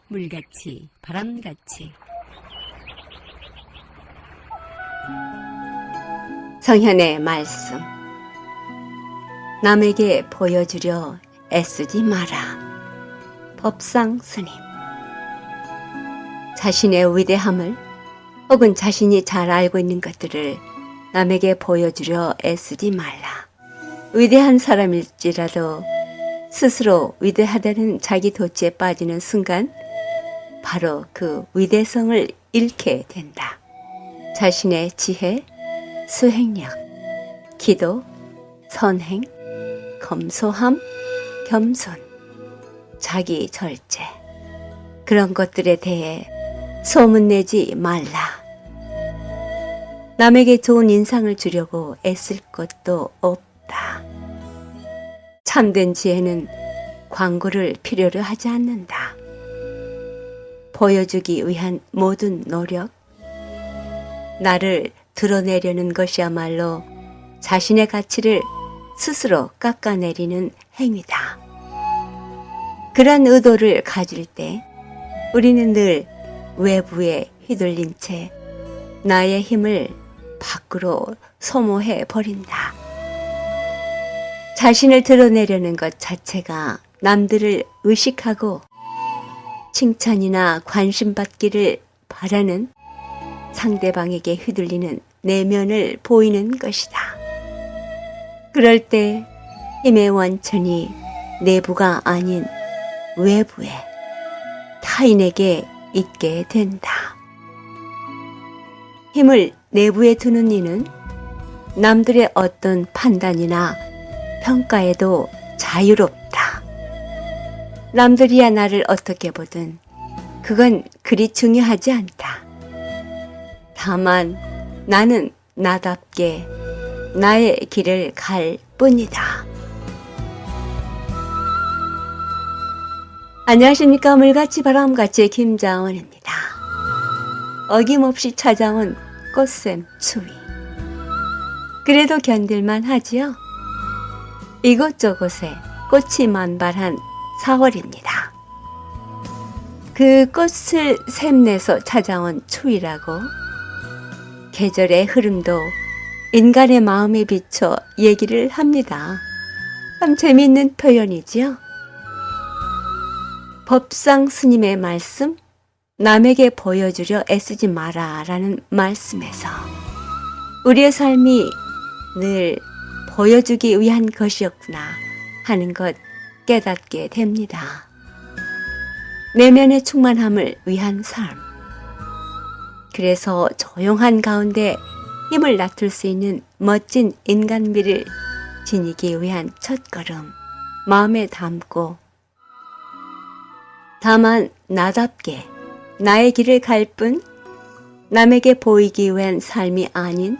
물같이 바람같이. 성현의 말씀. 남에게 보여주려 애쓰지 마라. 법상 스님. 자신의 위대함을 혹은 자신이 잘 알고 있는 것들을 남에게 보여주려 애쓰지 말라. 위대한 사람일지라도 스스로 위대하다는 자기 도취에 빠지는 순간 바로 그 위대성을 잃게 된다. 자신의 지혜, 수행력, 기도, 선행, 검소함, 겸손, 자기 절제, 그런 것들에 대해 소문내지 말라. 남에게 좋은 인상을 주려고 애쓸 것도 없다. 참된 지혜는 광고를 필요로 하지 않는다. 보여주기 위한 모든 노력, 나를 드러내려는 것이야말로 자신의 가치를 스스로 깎아내리는 행위다. 그런 의도를 가질 때 우리는 늘 외부에 휘둘린 채 나의 힘을 밖으로 소모해 버린다. 자신을 드러내려는 것 자체가 남들을 의식하고 칭찬이나 관심받기를 바라는 상대방에게 휘둘리는 내면을 보이는 것이다. 그럴 때 힘의 원천이 내부가 아닌 외부에, 타인에게 있게 된다. 힘을 내부에 두는 이는 남들의 어떤 판단이나 평가에도 자유롭다. 남들이야 나를 어떻게 보든 그건 그리 중요하지 않다. 다만 나는 나답게 나의 길을 갈 뿐이다. 안녕하십니까. 물같이 바람같이 김자원입니다. 어김없이 찾아온 꽃샘 추위. 그래도 견딜만 하지요. 이곳저곳에 꽃이 만발한 4월입니다. 그 꽃을 샘내서 찾아온 추위라고 계절의 흐름도 인간의 마음에 비춰 얘기를 합니다. 참 재미있는 표현이지요. 법상 스님의 말씀, 남에게 보여주려 애쓰지 마라 라는 말씀에서 우리의 삶이 늘 보여주기 위한 것이었구나 하는 것 깨닫게 됩니다. 내면의 충만함을 위한 삶. 그래서 조용한 가운데 힘을 나눌 수 있는 멋진 인간미를 지니기 위한 첫걸음, 마음에 담고 다만 나답게 나의 길을 갈 뿐 남에게 보이기 위한 삶이 아닌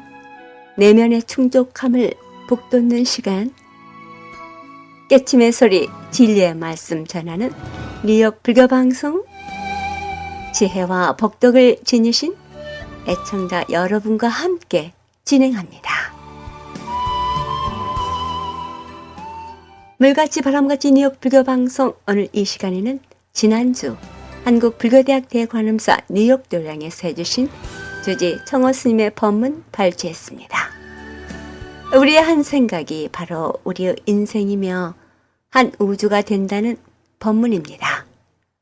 내면의 충족함을 북돋는 시간, 깨침의 소리 진리의 말씀 전하는 뉴욕 불교방송, 지혜와 복덕을 지니신 애청자 여러분과 함께 진행합니다. 물같이 바람같이 뉴욕 불교방송, 오늘 이 시간에는 지난주 한국불교대학 대관음사 뉴욕 도량에서 해주신 주지 청호 스님의 법문 발췌했습니다. 우리의 한 생각이 바로 우리의 인생이며 한 우주가 된다는 법문입니다.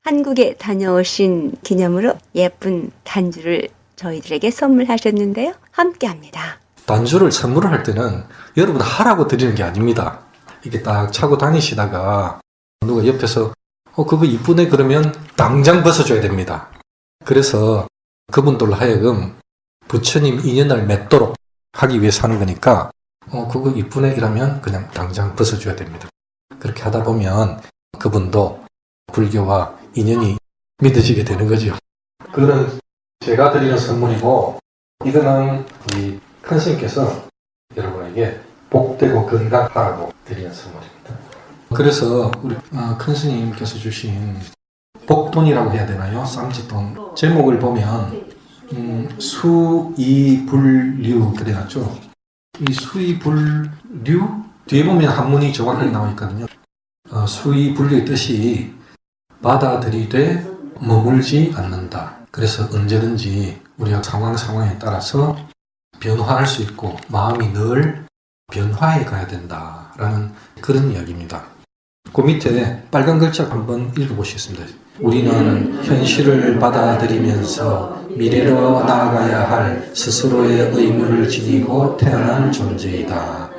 한국에 다녀오신 기념으로 예쁜 단주를 저희들에게 선물하셨는데요. 함께합니다. 단주를 선물을 할 때는 여러분 하라고 드리는 게 아닙니다. 이렇게 딱 차고 다니시다가 누가 옆에서 그거 이쁘네 그러면 당장 벗어줘야 됩니다. 그래서 그분들로 하여금 부처님 인연을 맺도록 하기 위해서 하는 거니까 그거 이쁘네 이러면 그냥 당장 벗어줘야 됩니다. 그렇게 하다 보면 그분도 불교와 인연이 믿어지게 되는 거죠. 그거는 제가 드리는 선물이고, 이거는 우리 큰 스님께서 여러분에게 복되고 건강하라고 드리는 선물입니다. 그래서 우리 큰 스님께서 주신 복돈이라고 해야 되나요? 쌈짓돈 제목을 보면 수이불류 그래놨죠. 이 수이불류 뒤에 보면 한문이 정확하게 나와 있거든요. 수이불류의 뜻이 받아들이되 머물지 않는다. 그래서 언제든지 우리가 상황에 따라서 변화할 수 있고 마음이 늘 변화해 가야 된다라는 그런 이야기입니다. 그 밑에 빨간 글자 한번 읽어보시겠습니다. 우리는 현실을 받아들이면서 미래로 나아가야 할 스스로의 의무를 지니고 태어난 존재이다.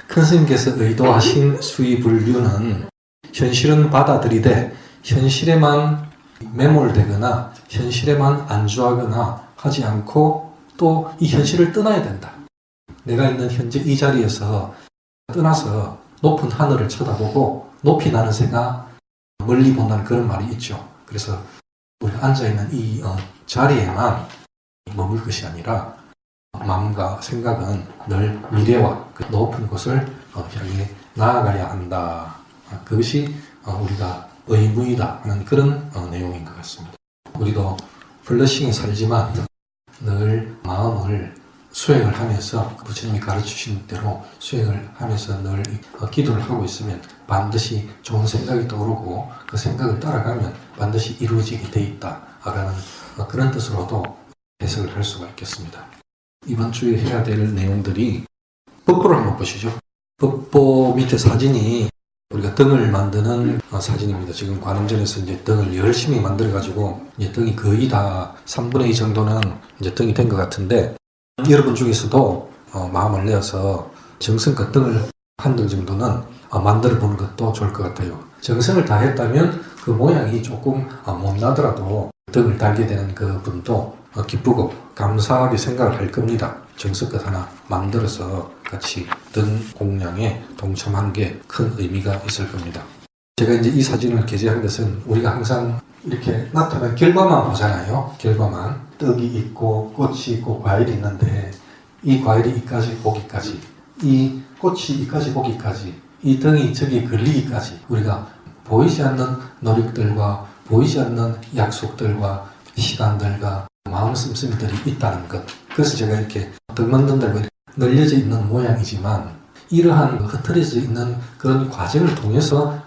큰 스님께서 의도하신 수의불륜은 현실은 받아들이되 현실에만 매몰되거나 현실에만 안주하거나 하지 않고 또 이 현실을 떠나야 된다. 내가 있는 현재 이 자리에서 떠나서 높은 하늘을 쳐다보고 높이 나는 새가 멀리 본다는 그런 말이 있죠. 그래서 우리가 앉아있는 이 자리에만 머물 것이 아니라 마음과 생각은 늘 미래와 그 높은 곳을 향해 나아가야 한다. 그것이 우리가 의무이다 하는 그런 내용인 것 같습니다. 우리도 플러싱에 살지만 늘 마음을 수행을 하면서 부처님이 가르치신 대로 수행을 하면서 늘 기도를 하고 있으면 반드시 좋은 생각이 떠오르고 그 생각을 따라가면 반드시 이루어지게 돼 있다라는 그런 뜻으로도 해석을 할 수가 있겠습니다. 이번 주에 해야 될 내용들이 법보를 한번 보시죠. 법보 밑에 사진이 우리가 등을 만드는 사진입니다. 지금 관음전에서 이제 등을 열심히 만들어가지고 이제 등이 거의 다 3분의 2 정도는 이제 등이 된 것 같은데 여러분 중에서도 마음을 내어서 정성껏 등을 한 등 정도는 만들어 보는 것도 좋을 것 같아요. 정성을 다했다면 그 모양이 조금 못 나더라도 등을 달게 되는 그 분도 기쁘고 감사하게 생각을 할 겁니다. 정성껏 하나 만들어서 같이 등 공양에 동참한 게 큰 의미가 있을 겁니다. 제가 이제 이 사진을 게재한 것은 우리가 항상 이렇게 나타난 결과만 보잖아요. 결과만. 떡이 있고 꽃이 있고 과일이 있는데 이 과일이 이까지 오기까지, 이 꽃이 이까지 오기까지, 이 등이 저기 걸리기까지 우리가 보이지 않는 노력들과 보이지 않는 약속들과 시간들과 마음 씀씀이들이 있다는 것. 그래서 제가 이렇게 등 만든다고 이렇게 늘려져 있는 모양이지만 이러한 흐트러져 있는 그런 과정을 통해서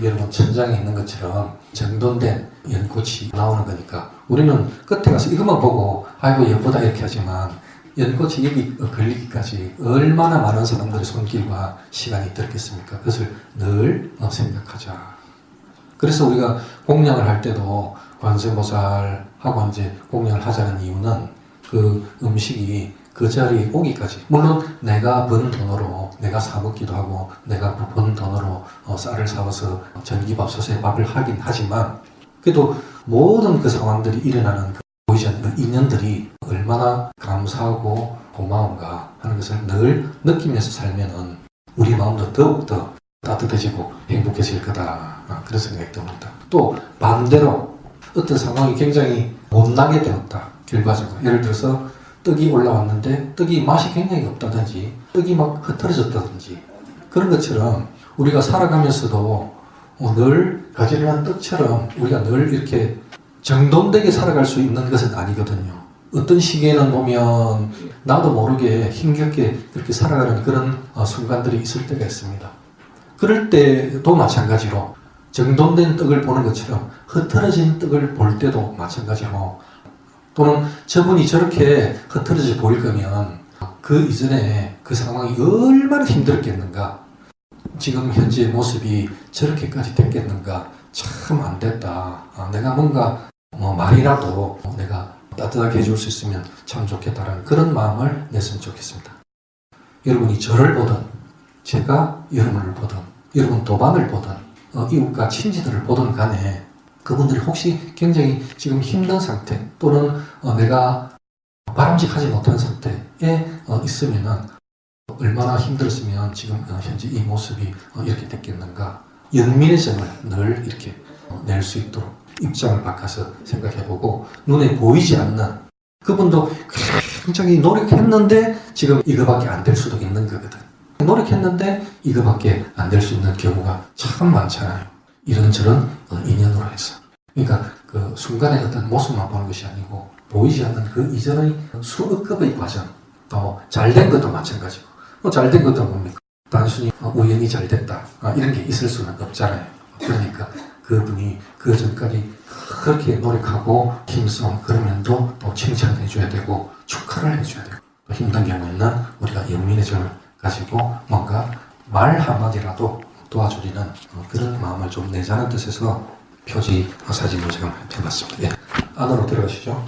여러분 천장에 있는 것처럼 정돈된 연꽃이 나오는 거니까 우리는 끝에 가서 이것만 보고 아이고 예쁘다 이렇게 하지만 연꽃이 여기 걸리기까지 얼마나 많은 사람들의 손길과 시간이 들겠습니까? 그것을 늘 생각하자. 그래서 우리가 공양을 할 때도 관세음보살하고 이제 공양을 하자는 이유는 그 음식이 그 자리에 오기까지 물론 내가 번 돈으로 내가 사 먹기도 하고 내가 번 돈으로 쌀을 사와서 전기밥솥에 밥을 하긴 하지만 그래도 모든 그 상황들이 일어나는 그 보이지 않는 그 인연들이 얼마나 감사하고 고마운가 하는 것을 늘 느끼면서 살면은 우리 마음도 더욱더 따뜻해지고 행복해질 거다. 그런 생각이 듭니다. 또 반대로 어떤 상황이 굉장히 못나게 되었다. 결과적으로 예를 들어서 떡이 올라왔는데 떡이 맛이 굉장히 없다든지 떡이 막 흐트러졌다든지 그런 것처럼 우리가 살아가면서도 늘 가지런한 떡처럼 우리가 늘 이렇게 정돈되게 살아갈 수 있는 것은 아니거든요. 어떤 시기에는 보면 나도 모르게 힘겹게 그렇게 살아가는 그런 순간들이 있을 때가 있습니다. 그럴 때도 마찬가지로 정돈된 떡을 보는 것처럼 흐트러진 떡을 볼 때도 마찬가지로 또는 저분이 저렇게 흐트러져 보일 거면 그 이전에 그 상황이 얼마나 힘들었겠는가 지금 현재의 모습이 저렇게까지 됐겠는가 참 안 됐다. 내가 뭔가 말이라도 내가 따뜻하게 해줄 수 있으면 참 좋겠다라는 그런 마음을 냈으면 좋겠습니다. 여러분이 저를 보든 제가 여러분을 보든 여러분 도반을 보든 이웃과 친지들을 보든 간에 그분들이 혹시 굉장히 지금 힘든 상태 또는 내가 바람직하지 못한 상태에 있으면은 얼마나 힘들었으면 지금 현재 이 모습이 이렇게 됐겠는가 연민의 점을 늘 이렇게 낼 수 있도록 입장을 바꿔서 생각해보고 눈에 보이지 않는 그분도 굉장히 노력했는데 지금 이거밖에 안 될 수도 있는 거거든. 노력했는데 이거밖에 안 될 수 있는 경우가 참 많잖아요. 이런저런 인연으로 해서. 그러니까 그 순간의 어떤 모습만 보는 것이 아니고 보이지 않는 그 이전의 수억 급의 과정 또 잘된 것도 마찬가지고 잘된 것도 뭡니까? 단순히 우연히 잘 됐다 이런 게 있을 수는 없잖아요. 그러니까 그분이 그 전까지 그렇게 노력하고 힘써 그런 면도 또 칭찬해줘야 되고 축하를 해줘야 되고 또 힘든 경우에는 우리가 연민의 정을 가지고 뭔가 말 한마디라도 도와주리는 그런 마음을 좀 내자는 뜻에서 표지 사진을 제가 해봤습니다. 예. 안으로 들어가시죠.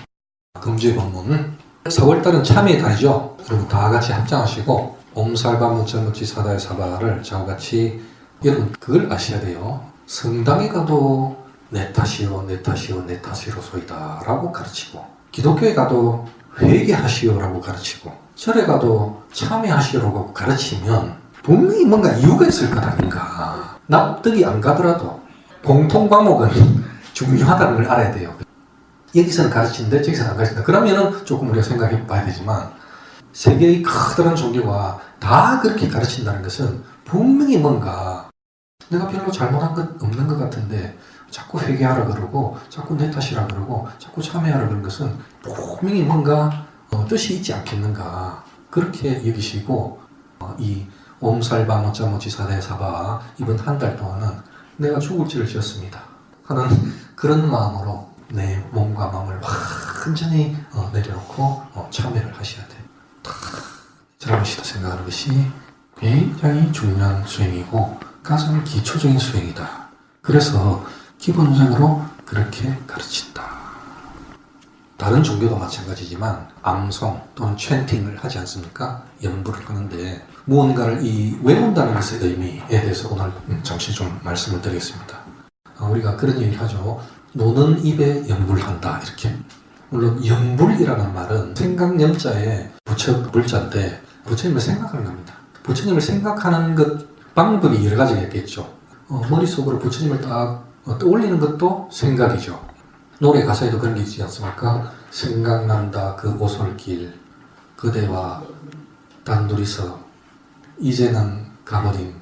금주의 본문 4월달은 참여의 달이죠. 여러분 다 같이 합장하시고 옴살바 무짜무치 사다의 사바를 저와 같이 여러분 그걸 아셔야 돼요. 성당에 가도 내 탓이요 내 탓이요 내 탓이로소이다 라고 가르치고 기독교에 가도 회개하시오라고 가르치고 절에 가도 참여하시오라고 가르치면 분명히 뭔가 이유가 있을 것 아닌가. 납득이 안 가더라도 공통 과목은 중요하다는 걸 알아야 돼요. 여기서는 가르치는데 저기서는 안 가르친다. 그러면은 조금 우리가 생각해 봐야 되지만 세계의 커다란 종교가 다 그렇게 가르친다는 것은 분명히 뭔가 내가 별로 잘못한 것 없는 것 같은데 자꾸 회개하라 그러고 자꾸 내 탓이라 그러고 자꾸 참여하라 그런 것은 분명히 뭔가 뜻이 있지 않겠는가 그렇게 여기시고 이 옴살바 모짜모치 사다의 사바 이번 한 달 동안은 내가 죽을 죄를 지었습니다 하는 그런 마음으로 내 몸과 마음을 완전히 내려놓고 참여를 하셔야 돼요. 드라마시도 생각하는 것이 굉장히 중요한 수행이고 가장 기초적인 수행이다. 그래서 기본적으로 그렇게 가르친다. 다른 종교도 마찬가지지만 암송 또는 챈팅을 하지 않습니까? 연부를 하는데 무언가를 외운다는 것의 의미에 대해서 오늘 잠시 좀 말씀을 드리겠습니다. 우리가 그런 얘기를 하죠. 노는 입에 연불한다 이렇게. 물론 연불이라는 말은 생각연자에 부처 불자인데 부처님을 생각하는 겁니다. 부처님을 생각하는 것 방법이 여러 가지가 있겠죠. 머릿속으로 부처님을 딱 떠올리는 것도 생각이죠. 노래 가사에도 그런 게 있지 않습니까? 생각난다 그 오솔길 그대와 단둘이서 이제는 가버린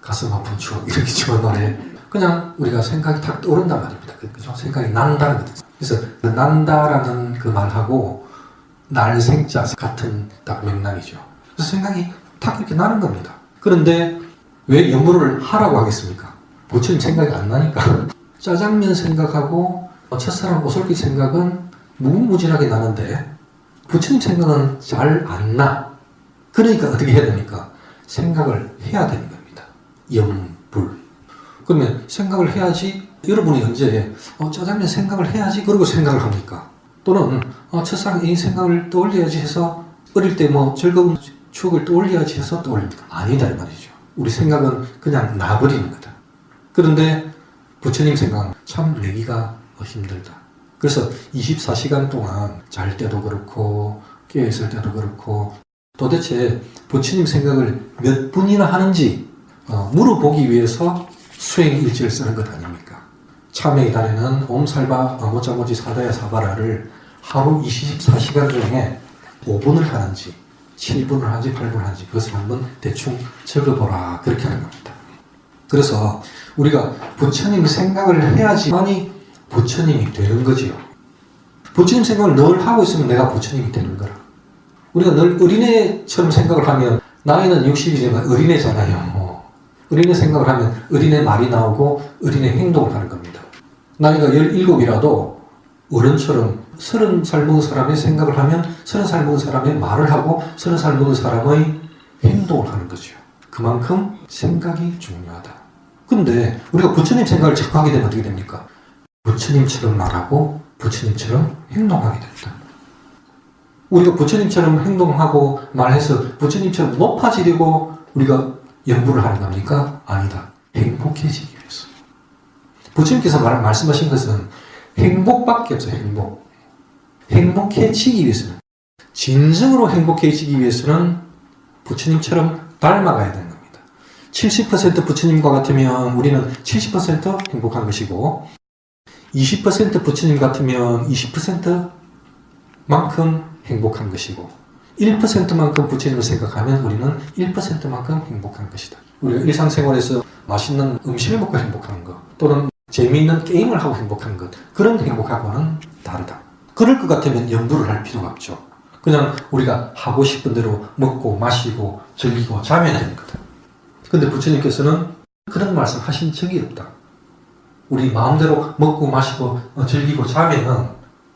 가슴 아픈 추억 이렇게 죠 노래. 그냥 우리가 생각이 탁 떠오른단 말입니다. 그죠? 생각이 난다는 거죠. 그래서 그 난다라는 그 말하고 날생자 같은 딱 맥락이죠. 그래서 생각이 탁 이렇게 나는 겁니다. 그런데 왜 연부를 하라고 하겠습니까? 부처님 생각이 안 나니까. 짜장면 생각하고 첫사랑 오솔길 생각은 무궁무진하게 나는데 부처님 생각은 잘 안 나. 그러니까 어떻게 해야 됩니까? 생각을 해야 되는 겁니다. 연불. 그러면 생각을 해야지. 여러분이 언제 짜장면 생각을 해야지 그러고 생각을 합니까? 또는 첫사랑 이 생각을 떠올려야지 해서 어릴 때 즐거운 추억을 떠올려야지 해서 떠올립니까? 아니다 이 말이죠. 우리 생각은 그냥 나버리는 거다. 그런데 부처님 생각은 참 내기가 힘들다. 그래서 24시간 동안 잘 때도 그렇고 깨어있을 때도 그렇고 도대체 부처님 생각을 몇 분이나 하는지 물어보기 위해서 수행일지를 쓰는 것 아닙니까? 참회의 달에는 옴살바 모짜모치 사다야 사바라를 하루 24시간 중에 5분을 하는지 7분을 하는지 8분을 하는지 그것을 한번 대충 적어보라 그렇게 하는 겁니다. 그래서 우리가 부처님 생각을 해야지만이 부처님이 되는 거지요. 부처님 생각을 늘 하고 있으면 내가 부처님이 되는 거라. 우리가 늘 어린애처럼 생각을 하면 나이는 60이지만 어린애잖아요. 어린애 생각을 하면 어린애 말이 나오고 어린애 행동을 하는 겁니다. 나이가 17이라도 어른처럼 30살 먹은 사람의 생각을 하면 30살 먹은 사람의 말을 하고 30살 먹은 사람의 행동을 하는 거죠. 그만큼 생각이 중요하다. 근데 우리가 부처님 생각을 자꾸 하게 되면 어떻게 됩니까? 부처님처럼 말하고 부처님처럼 행동하게 된다. 우리가 부처님처럼 행동하고 말해서 부처님처럼 높아지려고 우리가 연구를 하는 겁니까? 아니다. 행복해지기 위해서. 부처님께서 말씀하신 것은 행복밖에 없어요. 행복. 행복해지기 위해서는 진정으로 행복해지기 위해서는 부처님처럼 닮아가야 되는 겁니다. 70% 부처님과 같으면 우리는 70% 행복한 것이고 20% 부처님 같으면 20%만큼 행복한 것이고 1%만큼 부처님을 생각하면 우리는 1%만큼 행복한 것이다. 우리가 일상생활에서 맛있는 음식을 먹고 행복한 것 또는 재미있는 게임을 하고 행복한 것 그런 행복하고는 다르다. 그럴 것 같으면 연구를 할 필요가 없죠. 그냥 우리가 하고 싶은 대로 먹고 마시고 즐기고 자면 되는 거다. 근데 부처님께서는 그런 말씀 하신 적이 없다. 우리 마음대로 먹고 마시고 즐기고 자면은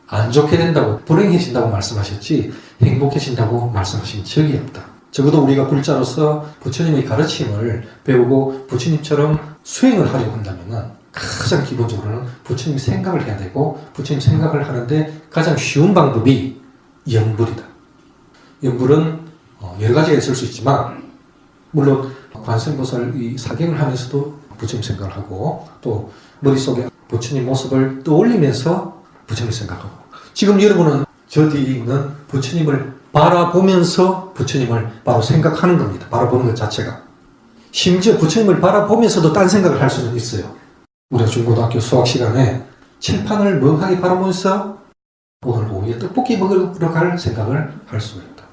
안 좋게 된다고, 불행해진다고 말씀하셨지 행복해진다고 말씀하신 적이 없다. 적어도 우리가 불자로서 부처님의 가르침을 배우고 부처님처럼 수행을 하려고 한다면은 가장 기본적으로는 부처님 생각을 해야 되고, 부처님 생각을 하는데 가장 쉬운 방법이 염불이다. 염불은 여러 가지가 있을 수 있지만, 물론 관세음보살이 사경을 하면서도 부처님 생각을 하고, 또 머릿속에 부처님 모습을 떠올리면서 부처님 생각하고, 지금 여러분은 저 뒤에 있는 부처님을 바라보면서 부처님을 바로 생각하는 겁니다. 바라보는 것 자체가. 심지어 부처님을 바라보면서도 딴 생각을 할 수는 있어요. 우리가 중고등학교 수학 시간에 칠판을 멍하게 바라보면서 오늘 오후에 떡볶이 먹으러 갈 생각을 할 수가 있다.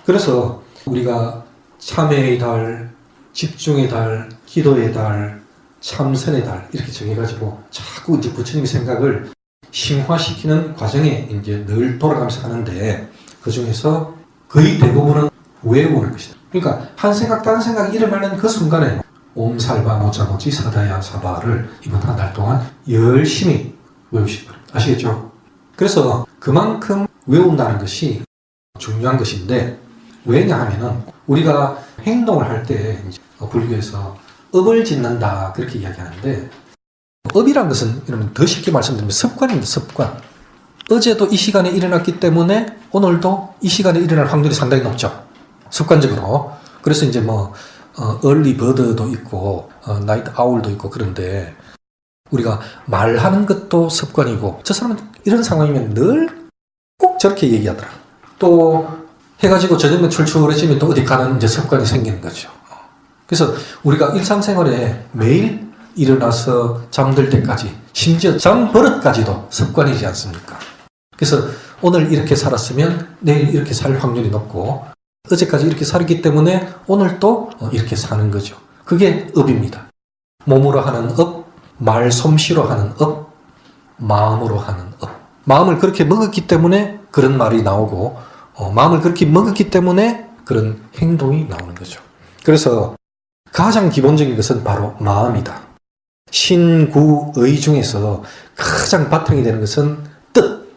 그래서 우리가 참회의 달, 집중의 달, 기도의 달, 참선의 달 이렇게 정해가지고 자꾸 이제 부처님의 생각을 심화시키는 과정에 이제 늘 돌아가면서 하는데, 그 중에서 거의 대부분은 외우는 것이다. 그러니까 한 생각 다른 생각이 일어나는 그 순간에 옴살바 모자모지 사다야 사바를 이번 한 달 동안 열심히 외우실 거예요. 아시겠죠? 그래서 그만큼 외운다는 것이 중요한 것인데, 왜냐 하면은 우리가 행동을 할 때 불교에서 업을 짓는다 그렇게 이야기하는데, 업이란 것은 이러면 더 쉽게 말씀드리면 습관입니다. 습관. 어제도 이 시간에 일어났기 때문에 오늘도 이 시간에 일어날 확률이 상당히 높죠. 습관적으로. 그래서 이제 얼리 버드도 있고 나이트 아울도 있고, 그런데 우리가 말하는 것도 습관이고, 저 사람은 이런 상황이면 늘 꼭 저렇게 얘기하더라. 또 해가지고 저녁에 출출해지면 또 어디 가는 이제 습관이 생기는 거죠. 그래서 우리가 일상생활에 매일 일어나서 잠들 때까지, 심지어 잠버릇까지도 습관이지 않습니까? 그래서 오늘 이렇게 살았으면 내일 이렇게 살 확률이 높고, 어제까지 이렇게 살았기 때문에 오늘 또 이렇게 사는 거죠. 그게 업입니다. 몸으로 하는 업, 말솜씨로 하는 업, 마음으로 하는 업. 마음을 그렇게 먹었기 때문에 그런 말이 나오고, 마음을 그렇게 먹었기 때문에 그런 행동이 나오는 거죠. 그래서 가장 기본적인 것은 바로 마음이다. 신구의 중에서 가장 바탕이 되는 것은 뜻,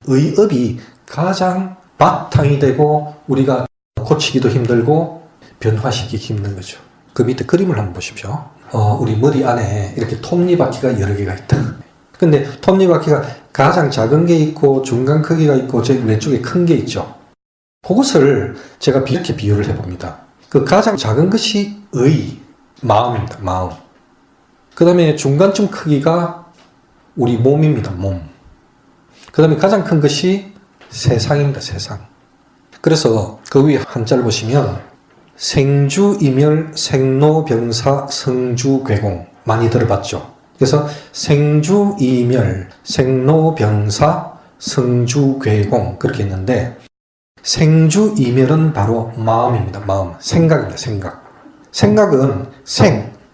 의업이 가장 바탕이 되고 우리가 고치기도 힘들고 변화시키기 힘든 거죠. 그 밑에 그림을 한번 보십시오. 우리 머리 안에 이렇게 톱니바퀴가 여러 개가 있다. 근데 톱니바퀴가 가장 작은 게 있고 중간 크기가 있고 저 왼쪽에 큰 게 있죠. 그것을 제가 이렇게 비유를 해봅니다. 그 가장 작은 것이 마음입니다. 마음. 그 다음에 중간쯤 크기가 우리 몸입니다. 몸. 그 다음에 가장 큰 것이 세상입니다. 세상. 그래서 그 위에 한자를 보시면 생주이멸 생로병사 성주괴공 많이 들어봤죠. 그래서 생주이멸 생로병사 성주괴공 그렇게 했는데, 생주이멸은 바로 마음입니다. 마음. 생각입니다. 생각. 생각은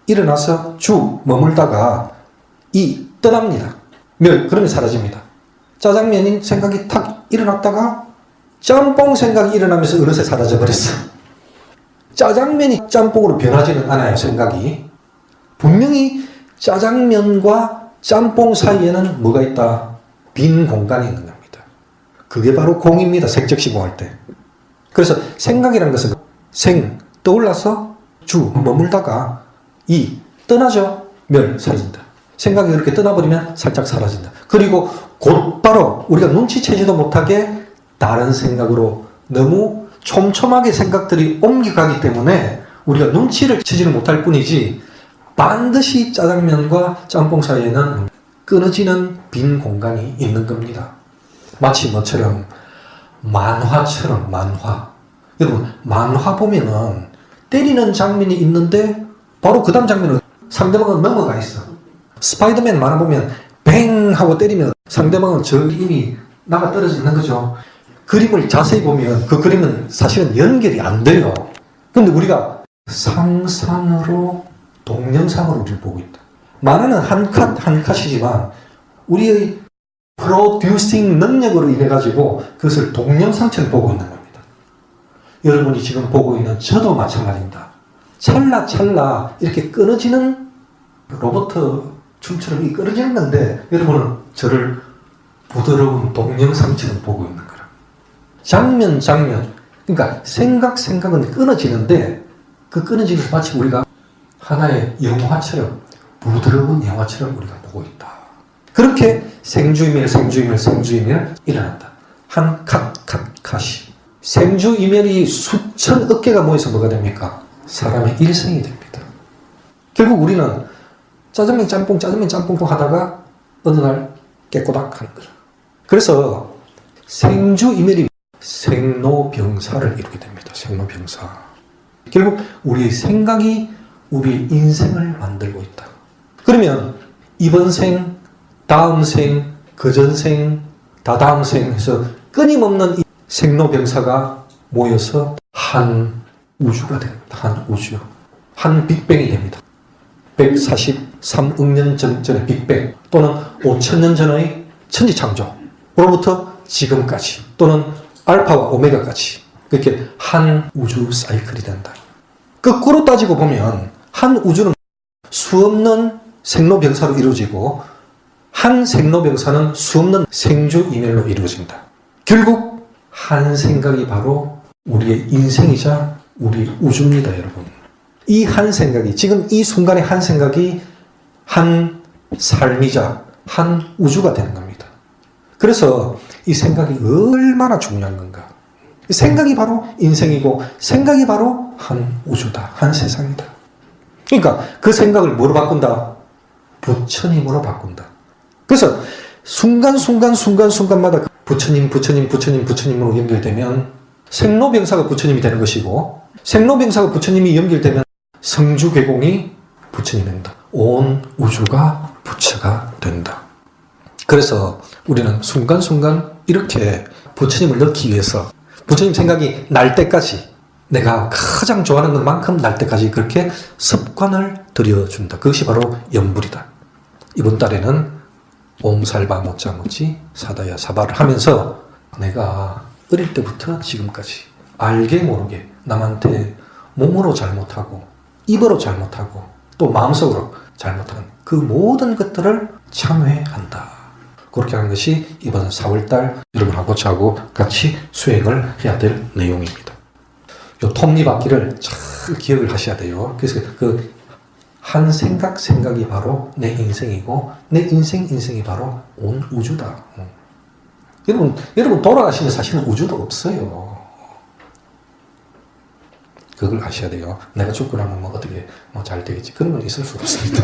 일어나서 주 머물다가 떠납니다. 그러면 사라집니다. 짜장면인 생각이 탁 일어났다가 짬뽕 생각이 일어나면서 어느새 사라져버렸어. 짜장면이 짬뽕으로 변하지는 않아요. 생각이. 분명히 짜장면과 짬뽕 사이에는 뭐가 있다? 빈 공간이 있는 겁니다. 그게 바로 공입니다. 색적시공할 때. 그래서 생각이라는 것은 떠올라서 주 머물다가 떠나죠. 사라진다. 생각이 그렇게 떠나버리면 살짝 사라진다. 그리고 곧바로 우리가 눈치채지도 못하게 다른 생각으로 너무 촘촘하게 생각들이 옮겨가기 때문에 우리가 눈치를 채지는 못할 뿐이지, 반드시 짜장면과 짬뽕 사이에는 끊어지는 빈 공간이 있는 겁니다. 마치 뭐처럼? 만화처럼. 여러분, 만화 보면은 때리는 장면이 있는데 바로 그 다음 장면은 상대방은 넘어가 있어. 스파이더맨 만화 보면 뱅 하고 때리면 상대방은 이미 나가 떨어져 있는 거죠. 그림을 자세히 보면 그 그림은 사실은 연결이 안 돼요. 근데 우리가 상상으로, 동영상으로 우리를 보고 있다. 만화는 한 컷이지만 우리의 프로듀싱 능력으로 인해가지고 그것을 동영상처럼 보고 있는 겁니다. 여러분이 지금 보고 있는 저도 마찬가지입니다. 찰나찰나 이렇게 끊어지는 로봇 춤처럼 이 끊어지는 건데 여러분은 저를 부드러운 동영상처럼 보고 있는 거라. 장면 그러니까 생각은 끊어지는데 그 끊어지는 것을 마치 우리가 하나의 영화처럼 부드러운 영화처럼 우리가 보고 있다. 그렇게 생주이멸 일어난다. 한 컷이 생주이멸이 수천억 개가 모여서 뭐가 됩니까? 사람의 일생이 됩니다. 결국 우리는 짜장면 짬뽕 하다가 어느 날 깨꼬닥 하는 거죠. 그래서 생주이멸이 생로병사를 이루게 됩니다. 생로병사. 결국 우리의 생각이 우리의 인생을 만들고 있다. 그러면 이번 생, 다음 생, 그전생, 다다음 생 해서 끊임없는 이 생로병사가 모여서 한 우주가 됩니다. 한 우주. 한 빅뱅이 됩니다. 143억 년 전의 빅뱅 또는 5천년 전의 천지창조로부터 지금까지 또는 알파와 오메가까지 그렇게 한 우주 사이클이 된다. 거꾸로 따지고 보면 한 우주는 수없는 생로병사로 이루어지고 한 생로병사는 수없는 생주이멸로 이루어진다. 결국 한 생각이 바로 우리의 인생이자 우리 우주입니다, 여러분. 이 한 생각이 지금 이 순간의 한 생각이 한 삶이자 한 우주가 되는 겁니다. 그래서 이 생각이 얼마나 중요한 건가. 생각이 바로 인생이고 생각이 바로 한 우주다. 한 세상이다. 그러니까 그 생각을 뭐로 바꾼다? 부처님으로 바꾼다. 그래서 순간순간마다 부처님으로 연결되면 생로병사가 부처님이 되는 것이고 생로병사가 부처님이 연결되면 성주개공이 부처님이 된다. 온 우주가 부처가 된다. 그래서 우리는 순간순간 이렇게 부처님을 넣기 위해서 부처님 생각이 날 때까지 내가 가장 좋아하는 것만큼 날 때까지 그렇게 습관을 들여준다. 그것이 바로 염불이다. 이번 달에는 옴살바 모짜모치 사다야 사바를 하면서 내가 어릴 때부터 지금까지 알게 모르게 남한테 몸으로 잘못하고 입으로 잘못하고 또 마음속으로 잘못한 그 모든 것들을 참회한다. 그렇게 하는 것이 이번 4월달 여러분하고 저하고 같이 수행을 해야 될 내용입니다. 이 톱니바퀴를 잘 기억을 하셔야 돼요. 그래서 그 한 생각이 바로 내 인생이고 내 인생이 바로 온 우주다. 여러분 돌아가시면 사실은 우주도 없어요. 그걸 아셔야 돼요. 내가 죽고 나면 뭐 어떻게 뭐 잘 되겠지. 그런 건 있을 수 없습니다.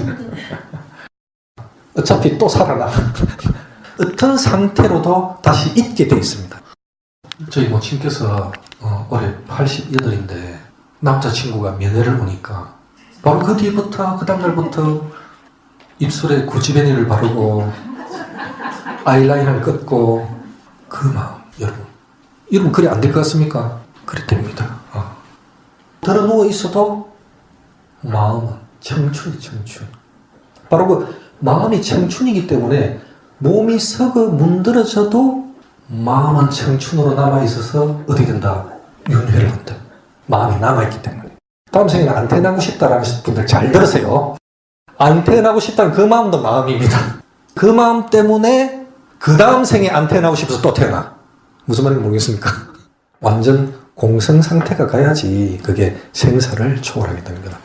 어차피 또 살아나. 어떤 상태로도 다시 있게 되어 있습니다. 저희 모친께서 올해 88인데 남자친구가 면회를 오니까 바로 그 뒤부터 그 다음날부터 입술에 구찌베니를 바르고 아이라인을 긋고 그 마음 여러분 그래 안 될 것 같습니까? 그래 됩니다. 들어 누워 있어도 마음은 청춘. 바로 그 마음이 청춘이기 때문에 몸이 썩어 문드러져도 마음은 청춘으로 남아있어서 어디 된다? 윤회를 한다. 마음이 남아있기 때문에. 다음 생에는 안 태어나고 싶다라는 분들 잘 들으세요. 안 태어나고 싶다는 그 마음도 마음입니다. 그 마음 때문에 그 다음 생에 안 태어나고 싶어서 또 태어나. 무슨 말인지 모르겠습니까? 완전 공성 상태가 가야지 그게 생사를 초월하게 되는 거다.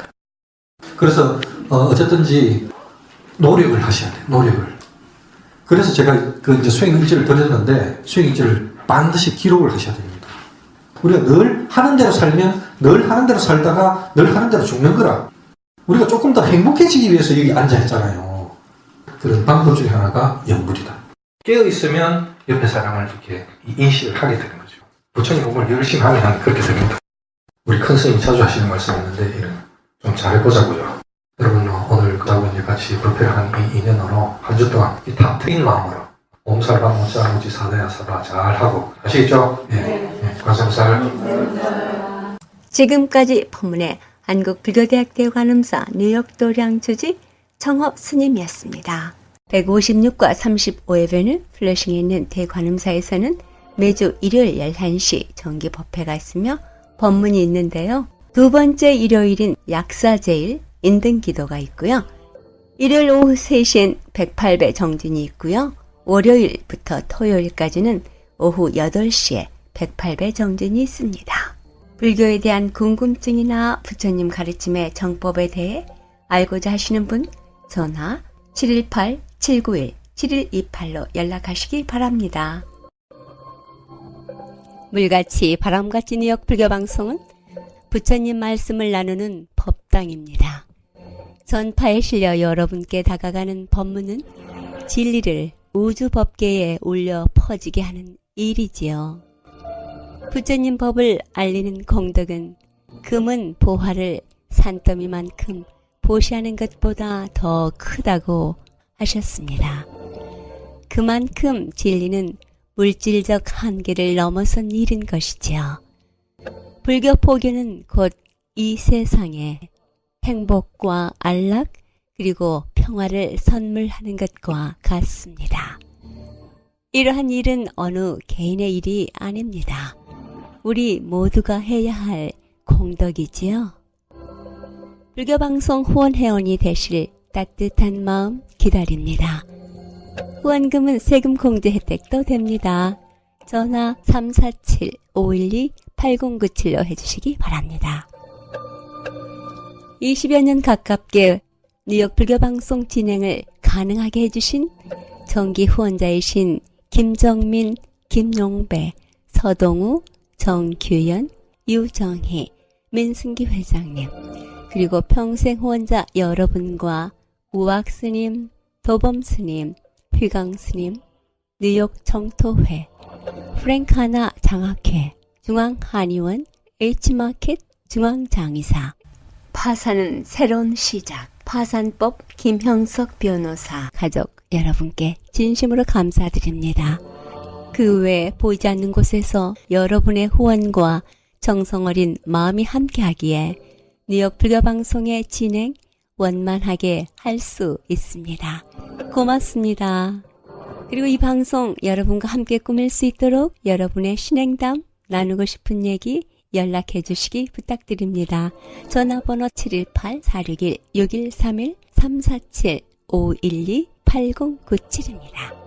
그래서 어쨌든지 노력을 하셔야 돼요. 노력을. 그래서 제가 그 이제 수행 일지를 드렸는데 수행 일지를 반드시 기록을 하셔야 됩니다. 우리가 늘 하는 대로 살면 늘 하는 대로 살다가 늘 하는 대로 죽는 거라. 우리가 조금 더 행복해지기 위해서 여기 앉아 있잖아요. 그런 방법 중에 하나가 염불이다. 깨어 있으면 옆에 사람을 이렇게 인식을 하게 되는 거죠. 부처님 공부를 열심히 하면 그렇게 됩니다. 우리 큰 스님이 자주 하시는 말씀이었는데 좀 잘해보자고요. 여러분 오늘 그하고 이제 같이 불패를 한 이 인연으로 한 주 동안 이 탁 트인 마음으로 옴살바 모짜모치 사다야 사바 잘 하고 아시겠죠? 네. 관성살. 지금까지 법문의 한국불교대학교 관음사 뉴욕 도량 주지 청허 스님이었습니다. 156과 35회변을 플러싱에 있는 대관음사에서는 매주 일요일 11시 정기 법회가 있으며 법문이 있는데요. 두 번째 일요일인 약사제일 인등기도가 있고요. 일요일 오후 3시엔 108배 정진이 있고요. 월요일부터 토요일까지는 오후 8시에 108배 정진이 있습니다. 불교에 대한 궁금증이나 부처님 가르침의 정법에 대해 알고자 하시는 분 전화 718-791-7128로 연락하시기 바랍니다. 물같이 바람같이 뉴욕 불교방송은 부처님 말씀을 나누는 법당입니다. 전파에 실려 여러분께 다가가는 법문은 진리를 우주 법계에 울려 퍼지게 하는 일이지요. 부처님 법을 알리는 공덕은 금은 보화를 산더미만큼 보시하는 것보다 더 크다고 하셨습니다. 그만큼 진리는 물질적 한계를 넘어선 일인 것이지요. 불교 포교는 곧 이 세상에 행복과 안락 그리고 평화를 선물하는 것과 같습니다. 이러한 일은 어느 개인의 일이 아닙니다. 우리 모두가 해야 할 공덕이지요. 불교방송 후원회원이 되실 따뜻한 마음 기다립니다. 후원금은 세금 공제 혜택도 됩니다. 전화 347-512-8097로 해주시기 바랍니다. 20여 년 가깝게 뉴욕 불교방송 진행을 가능하게 해주신 정기 후원자이신 김정민, 김용배, 서동우, 정규현, 유정희, 민승기 회장님, 그리고 평생 후원자 여러분과 우악스님, 도범스님, 휘강스님, 뉴욕 정토회, 프랭카나 장학회, 중앙한의원, H마켓 중앙장의사, 파산은 새로운 시작, 파산법 김형석 변호사 가족 여러분께 진심으로 감사드립니다. 그 외 보이지 않는 곳에서 여러분의 후원과 정성어린 마음이 함께하기에 뉴욕 불교방송의 진행 원만하게 할 수 있습니다. 고맙습니다. 그리고 이 방송 여러분과 함께 꾸밀 수 있도록 여러분의 신행담, 나누고 싶은 얘기 연락해 주시기 부탁드립니다. 전화번호 718-461-6131 347-512-8097입니다.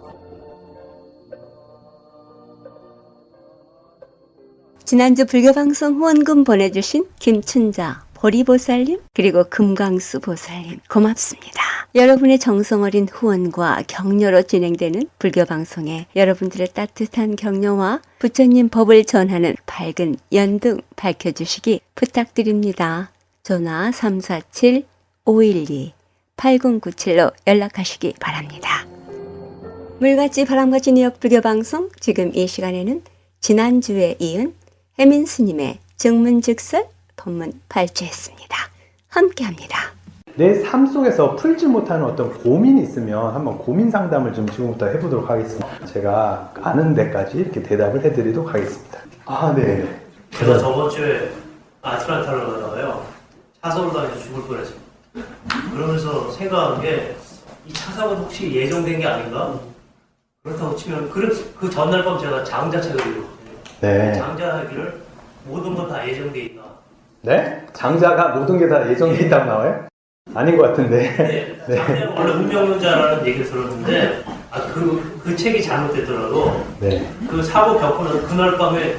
지난주 불교방송 후원금 보내주신 김춘자, 보리보살님, 그리고 금강수 보살님 고맙습니다. 여러분의 정성어린 후원과 격려로 진행되는 불교방송에 여러분들의 따뜻한 격려와 부처님 법을 전하는 밝은 연등 밝혀주시기 부탁드립니다. 전화 347-512-8097로 연락하시기 바랍니다. 물같이 바람같이 뉴욕 불교방송, 지금 이 시간에는 지난주에 이은 혜민 스님의 증문즉설 법문 발주했습니다. 함께합니다. 내 삶 속에서 풀지 못하는 어떤 고민이 있으면 한번 고민 상담을 좀 지금부터 해보도록 하겠습니다. 제가 아는 데까지 이렇게 대답을 해드리도록 하겠습니다. 아, 네. 제가 저번 주에 아틀란타를 가다가요, 차사고로 다녀서 죽을 뻔했어요. 그러면서 생각한 게, 이 차사고는 혹시 예정된 게 아닌가? 그렇다고 치면, 그 전날 밤 제가 장자책을 읽었거든요. 네. 장자하기를 모든 건 다 예정돼 있다. 네? 장자가 모든 게 다 예정돼 있다고 나와요? 아닌 것 같은데. 네. 장자는 원래 운명론자라는 얘기를 들었는데, 그 책이 잘못됐더라도, 네. 그 사고 겪고 나서 그날 밤에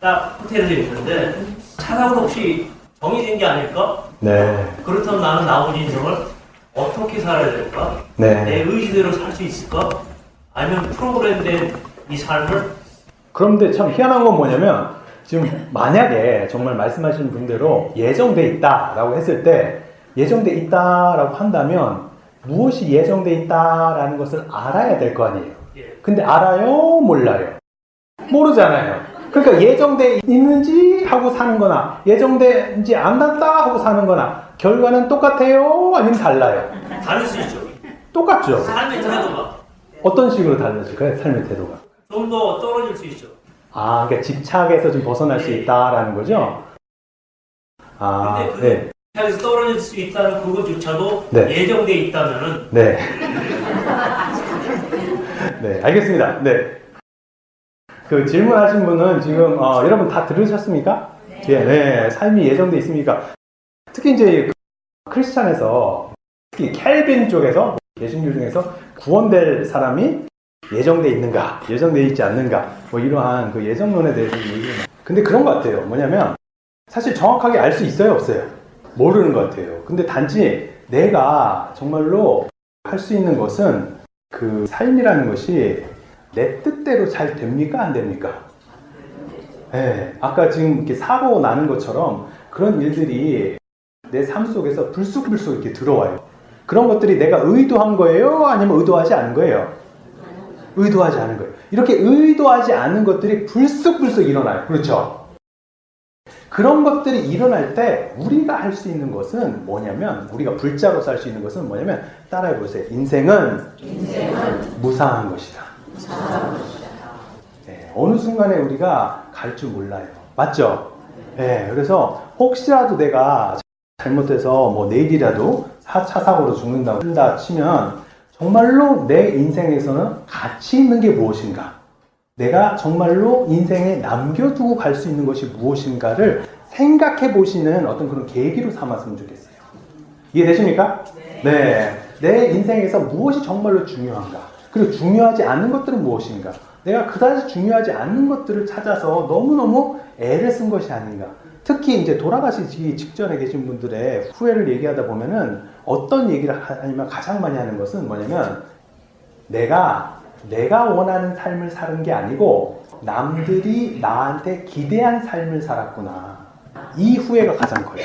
딱 호텔에 있는데, 차사고는 혹시 정해진 게 아닐까? 네. 그렇다면 나는 나머지 인생을 어떻게 살아야 될까? 네. 내 의지대로 살 수 있을까? 아니면 프로그램된 이 삶을? 그런데 참 희한한 건 뭐냐면, 지금 만약에 정말 말씀하신 분대로 예정돼 있다라고 했을 때, 예정돼 있다라고 한다면 무엇이 예정돼 있다라는 것을 알아야 될 거 아니에요. 예. 근데 알아요? 몰라요? 모르잖아요. 그러니까 예정돼 있는지 하고 사는 거나 예정돼인지 안 났다 하고 사는 거나 결과는 똑같아요? 아니면 달라요? 다를 수 있죠. 똑같죠? 삶의 태도가 어떤 식으로 달라질까요? 삶의 태도가. 좀 더 떨어질 수 있죠. 아, 그러니까 집착에서 좀 벗어날 수 있다라는 거죠? 아, 근데 네. 집착에서 떨어질 수 있다는 그것조차도 네. 예정돼 있다면은 네. 네, 알겠습니다. 네. 그 질문하신 분은 지금, 여러분 다 들으셨습니까? 네. 네, 삶이 예정돼 있습니까? 특히 이제 크리스찬에서 특히 켈빈 쪽에서 개신교 중에서 구원될 사람이 예정돼 있는가, 예정돼 있지 않는가, 뭐 이러한 그 예정론에 대해서 얘기를. 근데 그런 것 같아요. 뭐냐면 사실 정확하게 알 수 있어요, 없어요? 모르는 것 같아요. 근데 단지 내가 정말로 할 수 있는 것은 그 삶이라는 것이 내 뜻대로 잘 됩니까, 안 됩니까? 네, 아까 지금 이렇게 사고 나는 것처럼 그런 일들이 내 삶 속에서 불쑥불쑥 이렇게 들어와요. 그런 것들이 내가 의도한 거예요? 아니면 의도하지 않은 거예요? 의도하지 않은 거예요. 이렇게 의도하지 않은 것들이 불쑥불쑥 일어나요. 그렇죠? 그런 것들이 일어날 때 우리가 할 수 있는 것은 뭐냐면, 우리가 불자로서 할 수 있는 것은 뭐냐면, 따라해 보세요. 인생은 무상한 것이다. 네, 어느 순간에 우리가 갈 줄 몰라요. 맞죠? 네, 그래서 혹시라도 내가 잘못해서 뭐 내일이라도 차 사고로 죽는다고 한다 치면 정말로 내 인생에서는 가치 있는 게 무엇인가, 내가 정말로 인생에 남겨두고 갈 수 있는 것이 무엇인가를 생각해 보시는 어떤 그런 계기로 삼았으면 좋겠어요. 이해되십니까? 네. 내 인생에서 무엇이 정말로 중요한가, 그리고 중요하지 않은 것들은 무엇인가, 내가 그다지 중요하지 않는 것들을 찾아서 너무너무 애를 쓴 것이 아닌가. 특히 이제 돌아가시기 직전에 계신 분들의 후회를 얘기하다 보면은 어떤 얘기를 하냐면 가장 많이 하는 것은 뭐냐면, 내가 원하는 삶을 사는 게 아니고 남들이 나한테 기대한 삶을 살았구나. 이 후회가 가장 커요.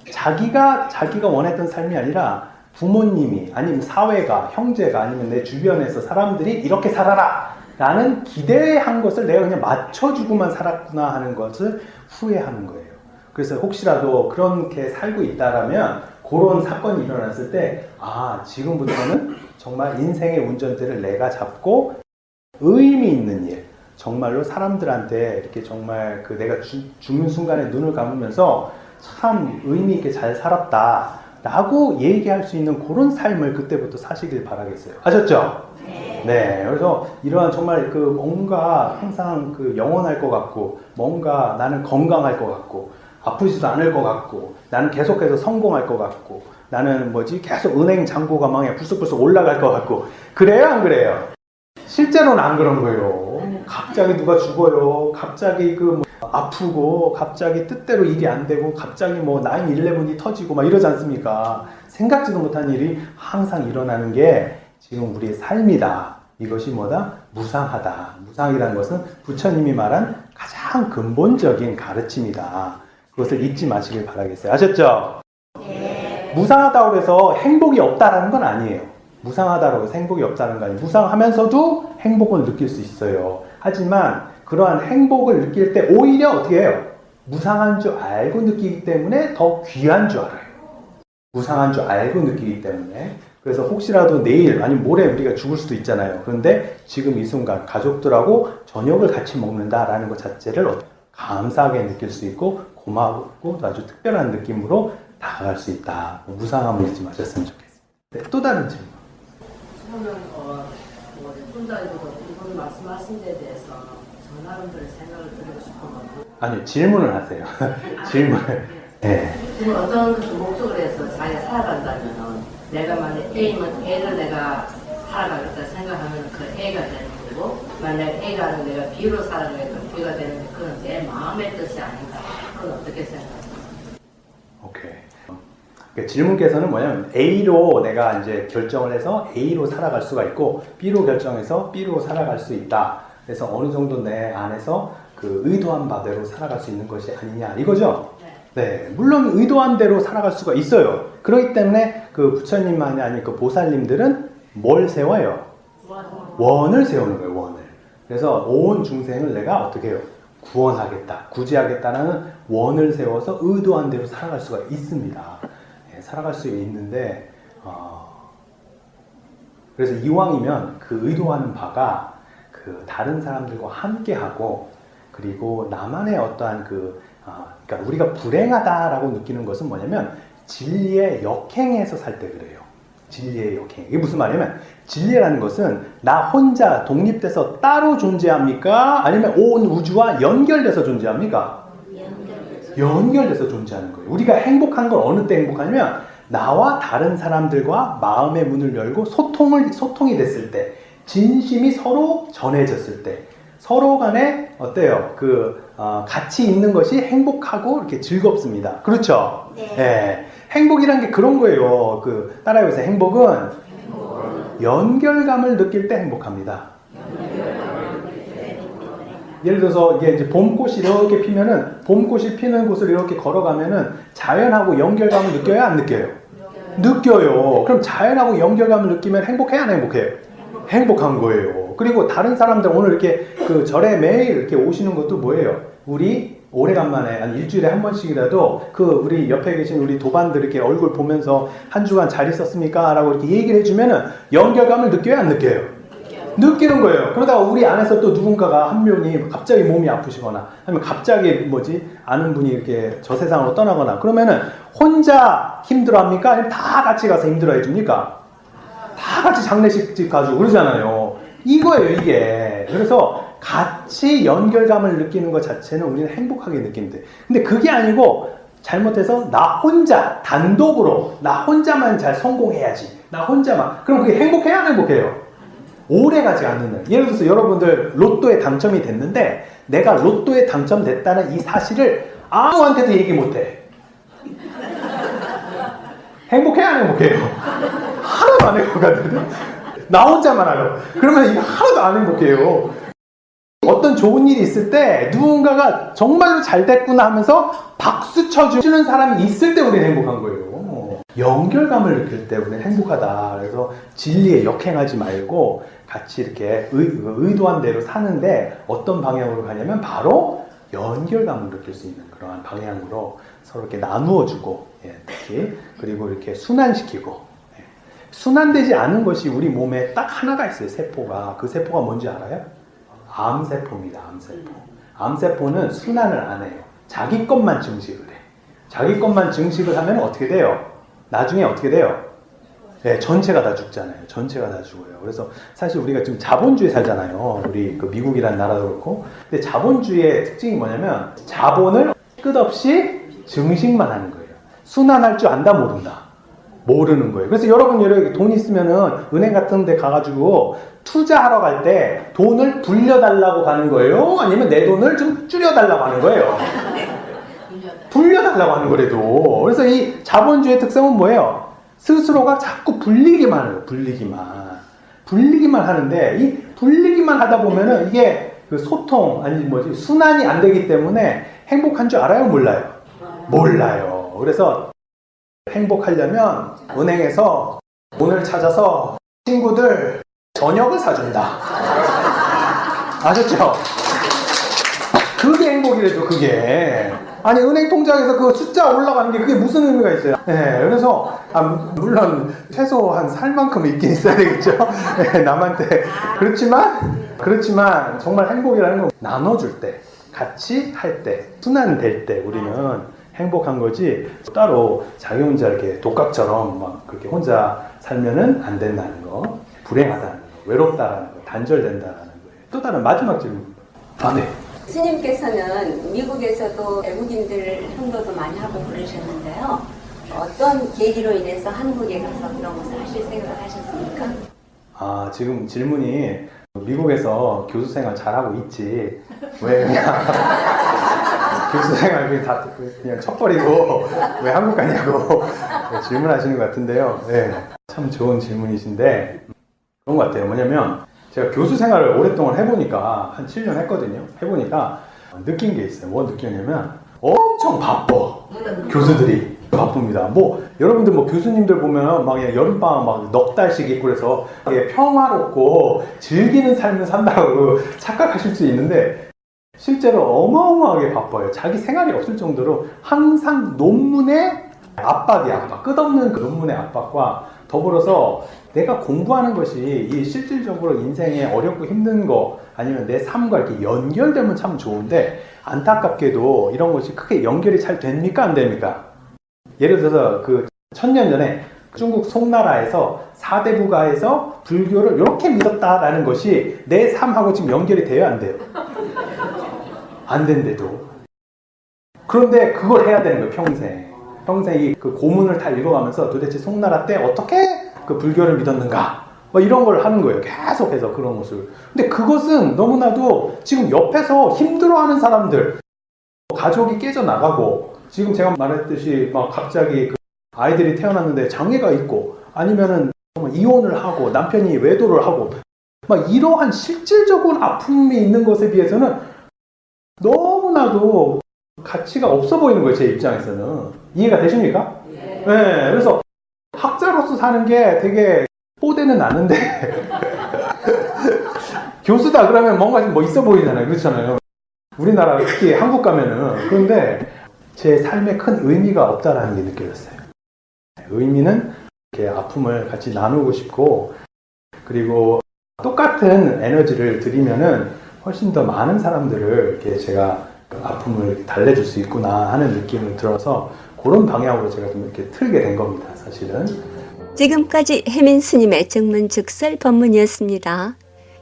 자기가 원했던 삶이 아니라 부모님이, 아니면 사회가, 형제가, 아니면 내 주변에서 사람들이 이렇게 살아라 라는 기대한 것을 내가 그냥 맞춰주고만 살았구나 하는 것을 후회하는 거예요. 그래서 혹시라도 그렇게 살고 있다라면 그런 사건이 일어났을 때, 아, 지금부터는 정말 인생의 운전대를 내가 잡고 의미 있는 일, 정말로 사람들한테 이렇게 정말 그 내가 죽는 순간에 눈을 감으면서 참 의미 있게 잘 살았다 라고 얘기할 수 있는 그런 삶을 그때부터 사시길 바라겠어요. 아셨죠? 네. 그래서 이러한 정말 그 뭔가 항상 그 영원할 것 같고, 뭔가 나는 건강할 것 같고, 아프지도 않을 것 같고, 나는 계속해서 성공할 것 같고, 나는 계속 은행 잔고가 막 불쑥불쑥 올라갈 것 같고, 그래요, 안 그래요? 실제로는 안 그런 거예요. 갑자기 누가 죽어요. 갑자기 아프고, 갑자기 뜻대로 일이 안 되고, 갑자기 9/11이 터지고 막 이러지 않습니까? 생각지도 못한 일이 항상 일어나는 게 지금 우리의 삶이다. 이것이 뭐다? 무상하다. 무상이라는 것은 부처님이 말한 가장 근본적인 가르침이다. 그것을 잊지 마시길 바라겠어요. 아셨죠? 네. 무상하다고 해서 행복이 없다라는 건 아니에요. 무상하다고 해서 행복이 없다는 건 아니에요. 무상하면서도 행복을 느낄 수 있어요. 하지만 그러한 행복을 느낄 때 오히려 어떻게 해요? 무상한 줄 알고 느끼기 때문에 더 귀한 줄 알아요. 무상한 줄 알고 느끼기 때문에. 그래서 혹시라도 내일 아니면 모레 우리가 죽을 수도 있잖아요. 그런데 지금 이 순간 가족들하고 저녁을 같이 먹는다라는 것 자체를 감사하게 느낄 수 있고, 고맙고 아주 특별한 느낌으로 다가갈 수 있다. 무상함을 잊지 마셨으면 좋겠습니다. 네, 또 다른 질문. 저는funda이도 이분 말씀하신 데 대해서 저 나름대로 생각을 드리고 싶어가지고. 아니요, 질문을 하세요. 질문을. 네. 지금 어떤 목적을 해서 자기가 살아간다면, 내가 만약 A면 A를 내가 살아가겠다 생각하면 그 A가 되는 거고, 만약 A가 내가 B로 살아가겠다 B가 되는 게 그건 내 마음의 뜻이 아닌가. 그건 어떻게 생각하세요? 오케이. 그러니까 질문께서는 뭐냐면, A로 내가 이제 결정을 해서 A로 살아갈 수가 있고, B로 결정해서 B로 살아갈 수 있다. 그래서 어느 정도 내 안에서 그 의도한 바대로 살아갈 수 있는 것이 아니냐, 이거죠? 네, 물론 의도한 대로 살아갈 수가 있어요. 그렇기 때문에 그 부처님만이 아닌 그 보살님들은 뭘 세워요? 원을 세우는 거예요, 원을. 그래서 온 중생을 내가 어떻게 해요? 구원하겠다, 구제하겠다라는 원을 세워서 의도한 대로 살아갈 수가 있습니다. 네, 살아갈 수 있는데, 그래서 이왕이면 그 의도하는 바가 그 다른 사람들과 함께하고, 그리고 나만의 어떠한 그러니까 우리가 불행하다라고 느끼는 것은 뭐냐면 진리의 역행에서 살 때 그래요. 진리의 역행. 이게 무슨 말이냐면, 진리라는 것은 나 혼자 독립돼서 따로 존재합니까? 아니면 온 우주와 연결돼서 존재합니까? 연결돼서 존재하는 거예요. 우리가 행복한 건 어느 때 행복하냐면, 나와 다른 사람들과 마음의 문을 열고 소통이 됐을 때, 진심이 서로 전해졌을 때, 서로 간에 어때요? 같이 있는 것이 행복하고 이렇게 즐겁습니다. 그렇죠? 네. 예. 행복이란 게 그런 거예요. 따라해보세요. 행복은 연결감을 느낄 때 행복합니다. 예를 들어서 이게 이제 봄꽃이 이렇게 피면은, 봄꽃이 피는 곳을 이렇게 걸어가면은 자연하고 연결감을 느껴요? 안 느껴요? 느껴요. 그럼 자연하고 연결감을 느끼면 행복해요? 안 행복해요? 행복한 거예요. 그리고 다른 사람들 오늘 이렇게 절에 매일 이렇게 오시는 것도 뭐예요? 우리 오래간만에 한 일주일에 한 번씩이라도 우리 옆에 계신 우리 도반들 이렇게 얼굴 보면서 한 주간 잘 있었습니까? 라고 이렇게 얘기를 해주면은 연결감을 느껴요? 안 느껴요? 느끼는 거예요. 그러다가 우리 안에서 또 누군가가 한 명이 갑자기 몸이 아프시거나 아니면 갑자기 아는 분이 이렇게 저 세상으로 떠나거나 그러면은 혼자 힘들어합니까? 아니면 다 같이 가서 힘들어해 줍니까? 다 같이 장례식 가지고 그러잖아요. 이거예요, 이게. 그래서 같이 연결감을 느끼는 것 자체는 우리는 행복하게 느끼는데, 근데 그게 아니고 잘못해서 나 혼자 단독으로 나 혼자만 잘 성공해야지, 나 혼자만, 그럼 그게 행복해요, 안 행복해요? 오래가지 않는. 예를 들어서 여러분들 로또에 당첨이 됐는데 내가 로또에 당첨됐다는 이 사실을 아무한테도 얘기 못해. 행복해요, 안 행복해요? 하나도 안 행복하거든. 나 혼자만 알아. 그러면 이거 하나도 안 행복해요. 어떤 좋은 일이 있을 때 누군가가 정말로 잘 됐구나 하면서 박수 쳐주는 사람이 있을 때 우리는 행복한 거예요. 연결감을 느낄 때 우리는 행복하다. 그래서 진리에 역행하지 말고 같이 이렇게 의도한 대로 사는데 어떤 방향으로 가냐면 바로 연결감을 느낄 수 있는 그러한 방향으로 서로 이렇게 나누어주고, 특히 그리고 이렇게 순환시키고. 순환되지 않은 것이 우리 몸에 딱 하나가 있어요. 세포가. 그 세포가 뭔지 알아요? 암세포입니다. 암세포. 암세포는 순환을 안 해요. 자기 것만 증식을 해. 자기 것만 증식을 하면 어떻게 돼요? 나중에 어떻게 돼요? 네, 전체가 다 죽잖아요. 전체가 다 죽어요. 그래서 사실 우리가 지금 자본주의에 살잖아요. 우리 미국이라는 나라도 그렇고. 근데 자본주의의 특징이 뭐냐면 자본을 끝없이 증식만 하는 거예요. 순환할 줄 안다, 모른다? 모르는 거예요. 그래서 여러분 돈 있으면은 은행 같은 데 가가지고 투자하러 갈 때 돈을 불려달라고 가는 거예요? 아니면 내 돈을 좀 줄여달라고 하는 거예요? 불려달라고 하는 거래도. 그래서 이 자본주의의 특성은 뭐예요? 스스로가 자꾸 불리기만 해요. 불리기만 하는데 이 불리기만 하다 보면은 이게 소통, 순환이 안 되기 때문에 행복한 줄 알아요? 몰라요? 몰라요. 그래서 행복하려면 은행에서 돈을 찾아서 친구들 저녁을 사준다. 아셨죠? 그게 행복이래죠, 그게. 아니, 은행 통장에서 그 숫자 올라가는 게 그게 무슨 의미가 있어요? 네, 그래서, 물론, 최소한 살 만큼 있긴 있어야 되겠죠? 네, 남한테. 그렇지만, 정말 행복이라는 건 나눠줄 때, 같이 할 때, 순환될 때 우리는 행복한 거지, 따로 자기 혼자 이렇게 독각처럼 막 그렇게 혼자 살면은 안 된다는 거, 불행하다는 거, 외롭다라는 거, 단절된다라는 거예요. 또 다른 마지막 질문. 네. 스님께서는 미국에서도 외국인들 행도도 많이 하고 그러셨는데요. 어떤 계기로 인해서 한국에 가서 그런 것을 하실 생각을 하셨습니까? 지금 질문이 미국에서 교수 생활 잘하고 있지. 왜 그냥 교수 생활 그냥 척버리고 왜 한국 가냐고 질문하시는 것 같은데요. 네, 참 좋은 질문이신데 그런 것 같아요. 뭐냐면 제가 교수 생활을 오랫동안 해보니까 한 7년 했거든요. 해보니까 느낀 게 있어요. 뭐 느꼈냐면 엄청 바빠. 교수들이 바쁩니다. 여러분들 교수님들 보면 막 여름방학 막 넉 달씩 있고 그래서 평화롭고 즐기는 삶을 산다고 착각하실 수 있는데 실제로 어마어마하게 바빠요. 자기 생활이 없을 정도로 항상 논문의 압박이야. 끝없는 그 논문의 압박과 더불어서 내가 공부하는 것이 이 실질적으로 인생에 어렵고 힘든 거 아니면 내 삶과 이렇게 연결되면 참 좋은데 안타깝게도 이런 것이 크게 연결이 잘 됩니까? 안 됩니까? 예를 들어서 1000년 전에 중국 송나라에서 사대부가에서 불교를 이렇게 믿었다라는 것이 내 삶하고 지금 연결이 돼요? 안 돼요? 안 된대도. 그런데 그걸 해야 되는 거예요, 평생. 평생 그 고문을 다 읽어가면서 도대체 송나라 때 어떻게 그 불교를 믿었는가 뭐 이런 걸 하는 거예요. 계속해서 그런 것을. 근데 그것은 너무나도 지금 옆에서 힘들어하는 사람들, 가족이 깨져나가고, 지금 제가 말했듯이 막 갑자기 그 아이들이 태어났는데 장애가 있고, 아니면은 이혼을 하고 남편이 외도를 하고, 막 이러한 실질적인 아픔이 있는 것에 비해서는 너무나도 가치가 없어 보이는 거예요. 제 입장에서는. 이해가 되십니까? 네. 그래서 학자로서 사는 게 되게 뽀대는 나는데 교수다 그러면 뭔가 좀 뭐 있어 보이잖아요. 그렇잖아요. 우리나라 특히 한국 가면은. 그런데 제 삶에 큰 의미가 없다라는 게 느껴졌어요. 의미는 이렇게 아픔을 같이 나누고 싶고, 그리고 똑같은 에너지를 드리면은 훨씬 더 많은 사람들을 이렇게 제가 그 아픔을 달래줄 수 있구나 하는 느낌을 들어서 그런 방향으로 제가 좀 이렇게 틀게 된 겁니다, 사실은. 지금까지 혜민 스님의 증문즉설 법문이었습니다.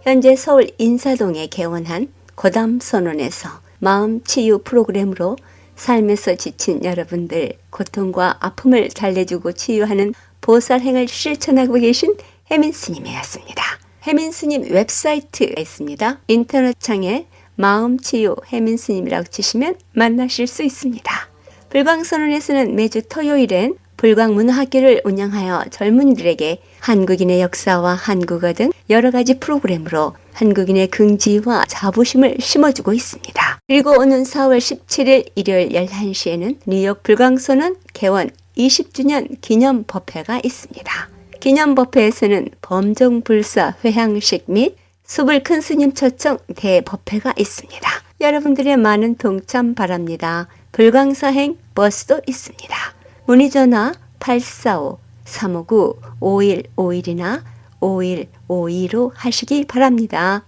현재 서울 인사동에 개원한 고담선원에서 마음치유 프로그램으로 삶에서 지친 여러분들 고통과 아픔을 달래주고 치유하는 보살행을 실천하고 계신 혜민 스님이었습니다. 혜민 스님 웹사이트가 있습니다. 인터넷 창에 마음치유 혜민 스님이라고 치시면 만나실 수 있습니다. 불광선원에서는 매주 토요일엔 불광문화학교를 운영하여 젊은이들에게 한국인의 역사와 한국어 등 여러 가지 프로그램으로 한국인의 긍지와 자부심을 심어주고 있습니다. 그리고 오는 4월 17일 일요일 11시에는 뉴욕 불광선원 개원 20주년 기념 법회가 있습니다. 기념 법회에서는 범종불사 회향식 및 수불 큰 스님 초청 대법회가 있습니다. 여러분들의 많은 동참 바랍니다. 불광사행 버스도 있습니다. 문의 전화 845-359-5151이나 5152로 하시기 바랍니다.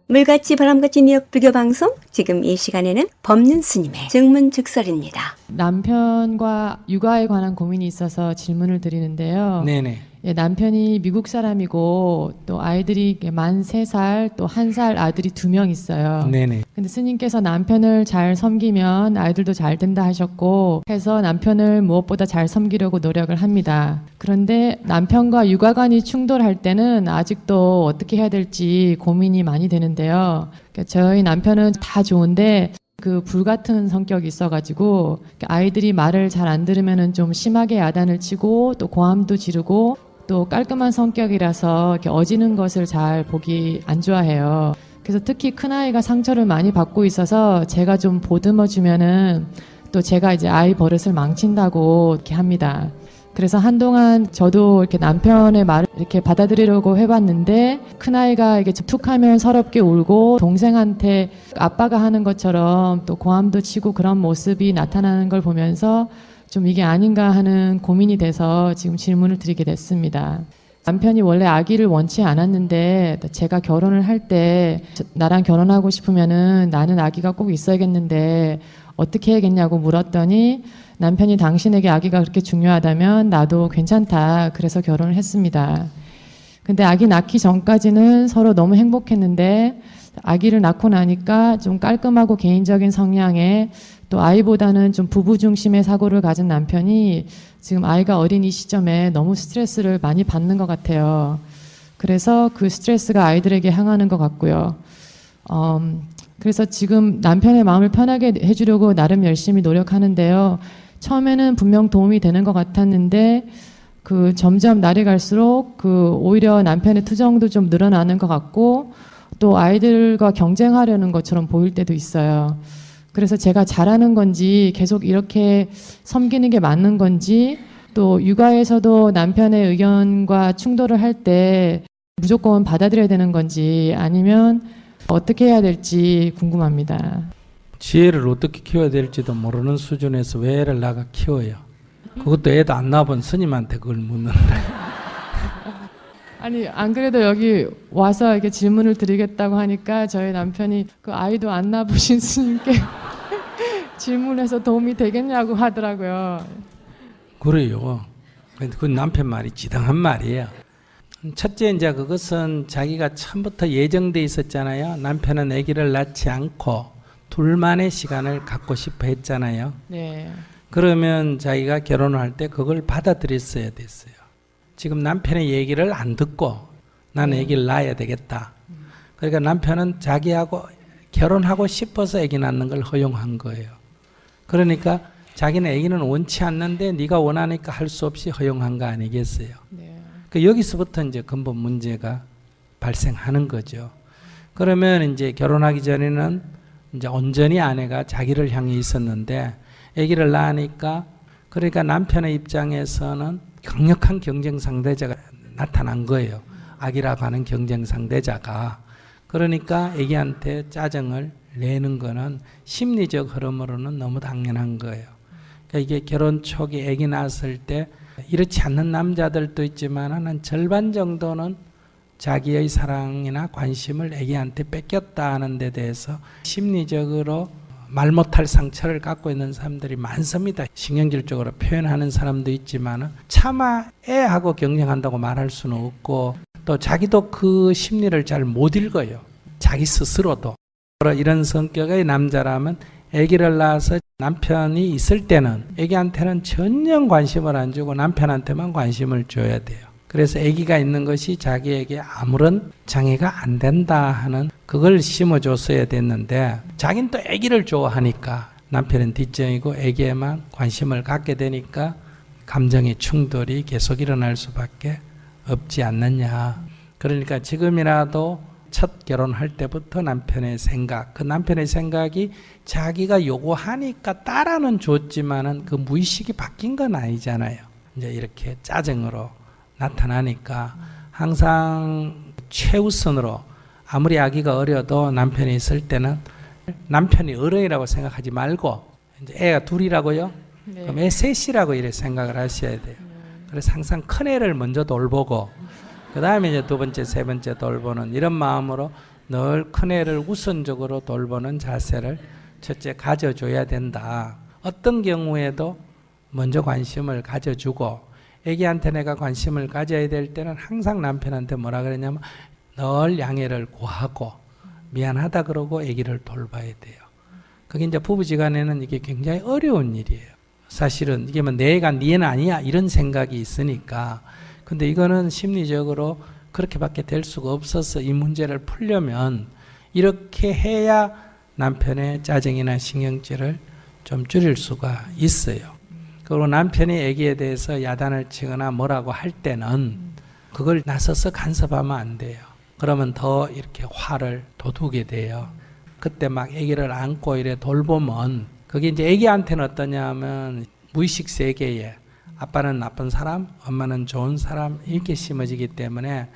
물같이 바람같이 뉴욕 불교방송, 지금 이 시간에는 법륜 스님의 증문즉설입니다. 남편과 육아에 관한 고민이 있어서 질문을 드리는데요. 네네. 예, 남편이 미국 사람이고 또 아이들이 만 3살 또 1살 아들이 2명 있어요. 네네. 근데 스님께서 남편을 잘 섬기면 아이들도 잘 된다 하셨고 해서 남편을 무엇보다 잘 섬기려고 노력을 합니다. 그런데 남편과 육아관이 충돌할 때는 아직도 어떻게 해야 될지 고민이 많이 되는데요. 그러니까 저희 남편은 다 좋은데 그 불같은 성격이 있어가지고 아이들이 말을 잘 안 들으면은 좀 심하게 야단을 치고 또 고함도 지르고 또 깔끔한 성격이라서 이렇게 어지는 것을 잘 보기 안 좋아해요. 그래서 특히 큰아이가 상처를 많이 받고 있어서 제가 좀 보듬어 주면은 또 제가 이제 아이 버릇을 망친다고 이렇게 합니다. 그래서 한동안 저도 이렇게 남편의 말을 이렇게 받아들이려고 해봤는데 큰아이가 이게 툭하면 서럽게 울고 동생한테 아빠가 하는 것처럼 또 고함도 치고 그런 모습이 나타나는 걸 보면서 좀 이게 아닌가 하는 고민이 돼서 지금 질문을 드리게 됐습니다. 남편이 원래 아기를 원치 않았는데 제가 결혼을 할 때 나랑 결혼하고 싶으면은 나는 아기가 꼭 있어야겠는데 어떻게 해야겠냐고 물었더니 남편이 당신에게 아기가 그렇게 중요하다면 나도 괜찮다. 그래서 결혼을 했습니다. 근데 아기 낳기 전까지는 서로 너무 행복했는데 아기를 낳고 나니까 좀 깔끔하고 개인적인 성향의 또 아이보다는 좀 부부 중심의 사고를 가진 남편이 지금 아이가 어린 이 시점에 너무 스트레스를 많이 받는 것 같아요. 그래서 그 스트레스가 아이들에게 향하는 것 같고요. 그래서 지금 남편의 마음을 편하게 해주려고 나름 열심히 노력하는데요. 처음에는 분명 도움이 되는 것 같았는데 그 점점 날이 갈수록 그 오히려 남편의 투정도 좀 늘어나는 것 같고 또 아이들과 경쟁하려는 것처럼 보일 때도 있어요. 그래서 제가 잘하는 건지 계속 이렇게 섬기는 게 맞는 건지 또 육아에서도 남편의 의견과 충돌을 할 때 무조건 받아들여야 되는 건지 아니면 어떻게 해야 될지 궁금합니다. 지혜를 어떻게 키워야 될지도 모르는 수준에서 왜 애를 낳아 키워요? 그것도 애도 안 낳아본 스님한테 그걸 묻는다. 아니 안 그래도 여기 와서 이렇게 질문을 드리겠다고 하니까 저희 남편이 그 아이도 안 낳아보신 스님께 질문해서 도움이 되겠냐고 하더라고요. 그래요. 근데 그 남편 말이 지당한 말이에요. 첫째 이제 그것은 자기가 처음부터 예정돼 있었잖아요. 남편은 아기를 낳지 않고 둘만의 시간을 갖고 싶어 했잖아요. 네. 그러면 자기가 결혼을 할 때 그걸 받아들였어야 됐어요. 지금 남편의 얘기를 안 듣고 나는 아기를 낳아야 되겠다. 그러니까 남편은 자기하고 결혼하고 싶어서 아기 낳는 걸 허용한 거예요. 그러니까 자기는 아기는 원치 않는데 네가 원하니까 할 수 없이 허용한 거 아니겠어요. 네. 그 여기서부터 이제 근본 문제가 발생하는 거죠. 그러면 이제 결혼하기 전에는 이제 온전히 아내가 자기를 향해 있었는데 아기를 낳으니까 그러니까 남편의 입장에서는 강력한 경쟁 상대자가 나타난 거예요. 아기라고 하는 경쟁 상대자가. 그러니까 아기한테 짜증을 내는 거는 심리적 흐름으로는 너무 당연한 거예요. 그러니까 이게 결혼 초기 아기 낳았을 때 이렇지 않는 남자들도 있지만 한 절반 정도는 자기의 사랑이나 관심을 아기한테 뺏겼다 하는 데 대해서 심리적으로 말 못할 상처를 갖고 있는 사람들이 많습니다. 신경질적으로 표현하는 사람도 있지만 차마 애하고 경쟁한다고 말할 수는 없고 또 자기도 그 심리를 잘 못 읽어요. 자기 스스로도. 이런 성격의 남자라면 아기를 낳아서 남편이 있을 때는 아기한테는 전혀 관심을 안 주고 남편한테만 관심을 줘야 돼요. 그래서 아기가 있는 것이 자기에게 아무런 장애가 안 된다 하는 그걸 심어줬어야 됐는데 자기는 또 아기를 좋아하니까 남편은 뒷정이고 아기에만 관심을 갖게 되니까 감정의 충돌이 계속 일어날 수밖에 없지 않느냐. 그러니까 지금이라도 첫 결혼할 때부터 남편의 생각, 그 남편의 생각이 자기가 요구하니까 따라는 줬지만은 그 무의식이 바뀐 건 아니잖아요. 이제 이렇게 짜증으로 나타나니까 항상 최우선으로 아무리 아기가 어려도 남편이 있을 때는 남편이 어른이라고 생각하지 말고 이제 애가 둘이라고요? 네. 그럼 애 셋이라고 이렇게 생각을 하셔야 돼요. 그래서 항상 큰 애를 먼저 돌보고 그 다음에 이제 두 번째, 세 번째 돌보는 이런 마음으로 늘 큰 애를 우선적으로 돌보는 자세를 첫째 가져줘야 된다. 어떤 경우에도 먼저 관심을 가져주고 애기한테 내가 관심을 가져야 될 때는 항상 남편한테 뭐라 그러냐면 늘 양해를 구하고 미안하다 그러고 애기를 돌봐야 돼요. 그게 이제 부부지간에는 이게 굉장히 어려운 일이에요. 사실은 이게 뭐 내가 니는 아니야 이런 생각이 있으니까. 근데 이거는 심리적으로 그렇게밖에 될 수가 없어서 이 문제를 풀려면 이렇게 해야 남편의 짜증이나 신경질을 좀 줄일 수가 있어요. 그리고 남편이 아기에 대해서 야단을 치거나 뭐라고 할 때는 그걸 나서서 간섭하면 안 돼요. 그러면 더 이렇게 화를 돋우게 돼요. 그때 막 아기를 안고 이래 돌보면 그게 이제 아기한테는 어떠냐 하면 무의식 세계에 아빠는 나쁜 사람, 엄마는 좋은 사람 이렇게 심어지기 때문에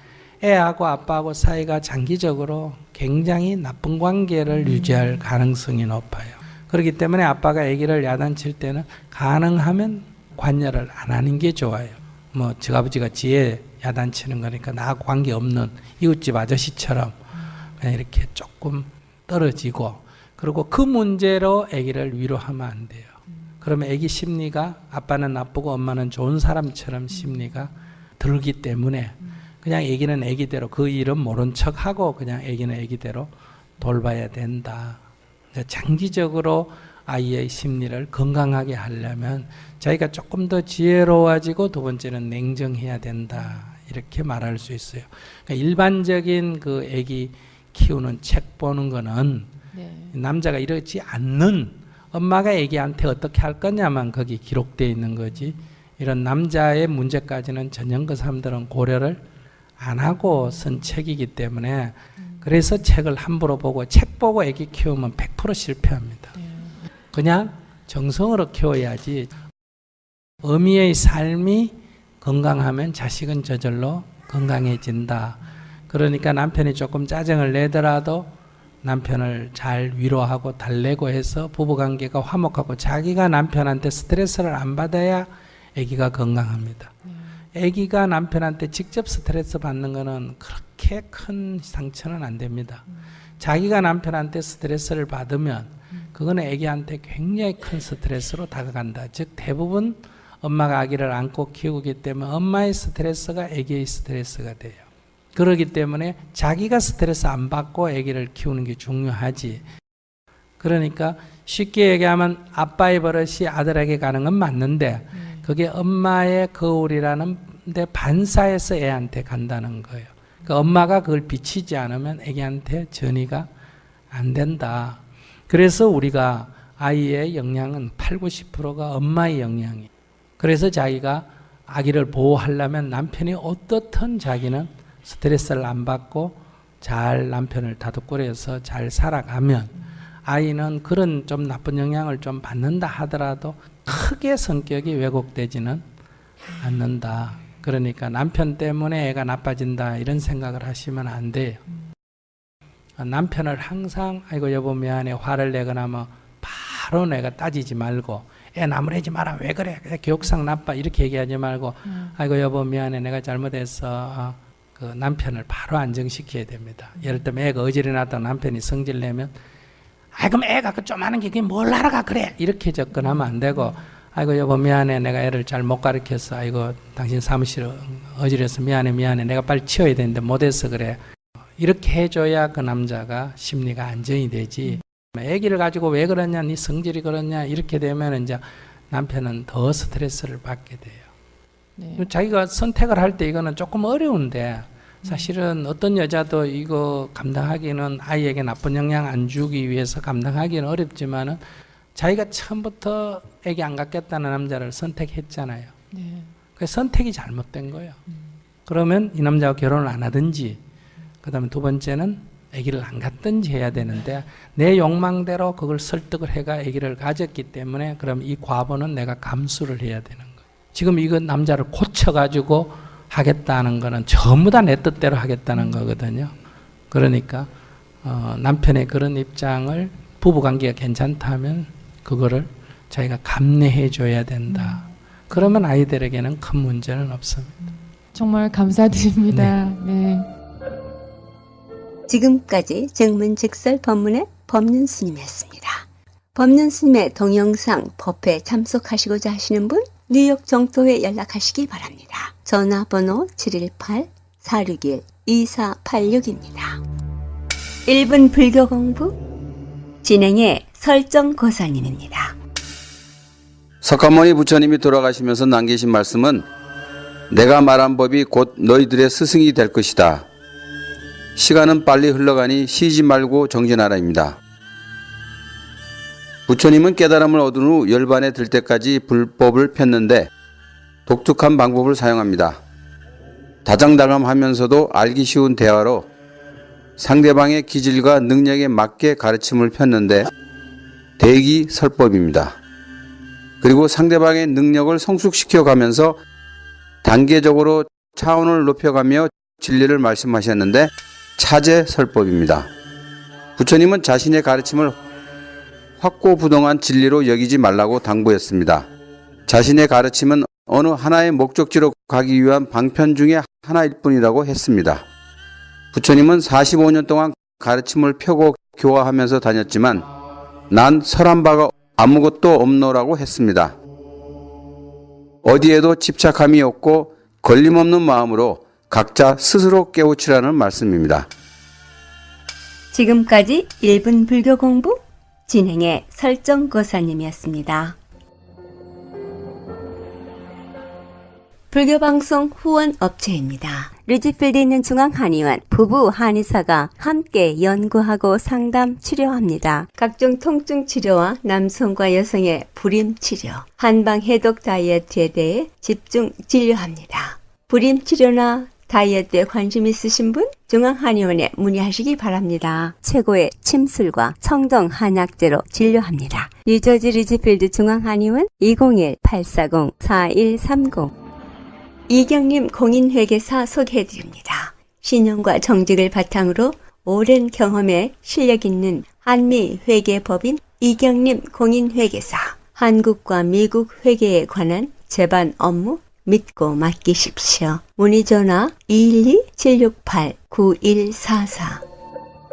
애하고 아빠하고 사이가 장기적으로 굉장히 나쁜 관계를 유지할 가능성이 높아요. 그렇기 때문에 아빠가 아기를 야단칠 때는 가능하면 관여를 안 하는 게 좋아요. 뭐 아버지가 지에 야단치는 거니까 나하고 관계없는 이웃집 아저씨처럼 그냥 이렇게 조금 떨어지고 그리고 그 문제로 아기를 위로하면 안 돼요. 그러면 아기 심리가 아빠는 나쁘고 엄마는 좋은 사람처럼 심리가 들기 때문에 그냥 아기는 아기대로 그 일은 모른 척하고 그냥 아기는 아기대로 돌봐야 된다. 장기적으로 아이의 심리를 건강하게 하려면 자기가 조금 더 지혜로워지고 두 번째는 냉정해야 된다. 이렇게 말할 수 있어요. 그러니까 일반적인 그 아기 키우는 책 보는 거는 네. 남자가 이러지 않는 엄마가 아기한테 어떻게 할 거냐만 거기 기록되어 있는 거지 이런 남자의 문제까지는 전혀 그 사람들은 고려를 안 하고 쓴 책이기 때문에 그래서 책을 함부로 보고 책 보고 아기 키우면 100% 실패합니다. 그냥 정성으로 키워야지 어미의 삶이 건강하면 자식은 저절로 건강해진다. 그러니까 남편이 조금 짜증을 내더라도 남편을 잘 위로하고 달래고 해서 부부관계가 화목하고 자기가 남편한테 스트레스를 안 받아야 아기가 건강합니다. 아기가 남편한테 직접 스트레스 받는 거는 그렇게 큰 상처는 안 됩니다. 자기가 남편한테 스트레스를 받으면 그거는 아기한테 굉장히 큰 스트레스로 다가간다. 즉 대부분 엄마가 아기를 안고 키우기 때문에 엄마의 스트레스가 아기의 스트레스가 돼요. 그렇기 때문에 자기가 스트레스 안 받고 아기를 키우는 게 중요하지. 그러니까 쉽게 얘기하면 아빠의 버릇이 아들에게 가는 건 맞는데 그게 엄마의 거울이라는 데 반사해서 애한테 간다는 거예요. 그러니까 엄마가 그걸 비치지 않으면 애기한테 전이가 안 된다. 그래서 우리가 아이의 영향은 80~90%가 엄마의 영향이에요. 그래서 자기가 아기를 보호하려면 남편이 어떻든 자기는 스트레스를 안 받고 잘 남편을 다독거려서 잘 살아가면 아이는 그런 좀 나쁜 영향을 좀 받는다 하더라도 크게 성격이 왜곡되지는 않는다. 그러니까 남편 때문에 애가 나빠진다 이런 생각을 하시면 안 돼요. 남편을 항상 아이고 여보 미안해 화를 내거나 뭐 바로 내가 따지지 말고 애 나무래지 마라 왜 그래 교육상 나빠 이렇게 얘기하지 말고 아이고 여보 미안해 내가 잘못했어. 그 남편을 바로 안정시켜야 됩니다. 예를 들면 애가 어지러 놨다가 남편이 성질 내면 아이 그럼 애가 그 좀 하는 게 그게 뭘 알아가 그래 이렇게 접근하면 안 되고 아이고 여보 미안해 내가 애를 잘 못 가르쳤어. 아이고 당신 사무실 어지러서 미안해 내가 빨리 치워야 되는데 못해서 그래. 이렇게 해줘야 그 남자가 심리가 안정이 되지. 애기를 가지고 왜 그러냐 네 성질이 그러냐 이렇게 되면 이제 남편은 더 스트레스를 받게 돼요. 네. 자기가 선택을 할 때 이거는 조금 어려운데 사실은 어떤 여자도 이거 감당하기는 아이에게 나쁜 영향 안 주기 위해서 감당하기는 어렵지만은 자기가 처음부터 애기 안 갖겠다는 남자를 선택했잖아요. 네. 그 선택이 잘못된 거예요. 그러면 이 남자와 결혼을 안 하든지 그다음에 두 번째는 아기를 안 갖든지 해야 되는데 내 욕망대로 그걸 설득을 해가 아기를 가졌기 때문에 그럼 이 과보는 내가 감수를 해야 되는 거예요. 지금 이거 남자를 고쳐가지고 하겠다는 거는 전부 다 내 뜻대로 하겠다는 거거든요. 그러니까 남편의 그런 입장을 부부관계가 괜찮다면 그거를 자기가 감내해 줘야 된다. 그러면 아이들에게는 큰 문제는 없습니다. 정말 감사드립니다. 네. 지금까지 증문즉설 법문의 법륜스님이었습니다. 법륜스님의 동영상 법회에 참석하시고자 하시는 분 뉴욕 정토에 연락하시기 바랍니다. 전화번호 718-461-2486입니다. 1분 불교 공부 진행의 설정고사님입니다. 석가모니 부처님이 돌아가시면서 남기신 말씀은 내가 말한 법이 곧 너희들의 스승이 될 것이다. 시간은 빨리 흘러가니 쉬지 말고 정진하라입니다. 부처님은 깨달음을 얻은 후 열반에 들 때까지 불법을 폈는데 독특한 방법을 사용합니다. 다정다감하면서도 알기 쉬운 대화로 상대방의 기질과 능력에 맞게 가르침을 폈는데 대기설법입니다. 그리고 상대방의 능력을 성숙시켜 가면서 단계적으로 차원을 높여가며 진리를 말씀하셨는데 차제설법입니다. 부처님은 자신의 가르침을 확고부동한 진리로 여기지 말라고 당부했습니다. 자신의 가르침은 어느 하나의 목적지로 가기 위한 방편 중에 하나일 뿐이라고 했습니다. 부처님은 45년 동안 가르침을 펴고 교화하면서 다녔지만 난 설한 바가 아무것도 없노라고 했습니다. 어디에도 집착함이 없고 걸림없는 마음으로 각자 스스로 깨우치라는 말씀입니다. 지금까지 1분 불교 공부 진행의 설정고사님이었습니다. 불교방송 후원업체입니다. 류지필드에 있는 중앙한의원 부부 한의사가 함께 연구하고 상담 치료합니다. 각종 통증 치료와 남성과 여성의 불임 치료, 한방 해독 다이어트에 대해 집중 진료합니다. 불임 치료나 다이어트에 관심 있으신 분 중앙한의원에 문의하시기 바랍니다. 최고의 침술과 청정 한약재로 진료합니다. 뉴저지 리지필드 중앙한의원 201-840-4130 이경림 공인회계사 소개해드립니다. 신용과 정직을 바탕으로 오랜 경험에 실력 있는 한미회계법인 이경림 공인회계사, 한국과 미국 회계에 관한 제반 업무 믿고 맡기십시오. 문의전화 212-768-9144.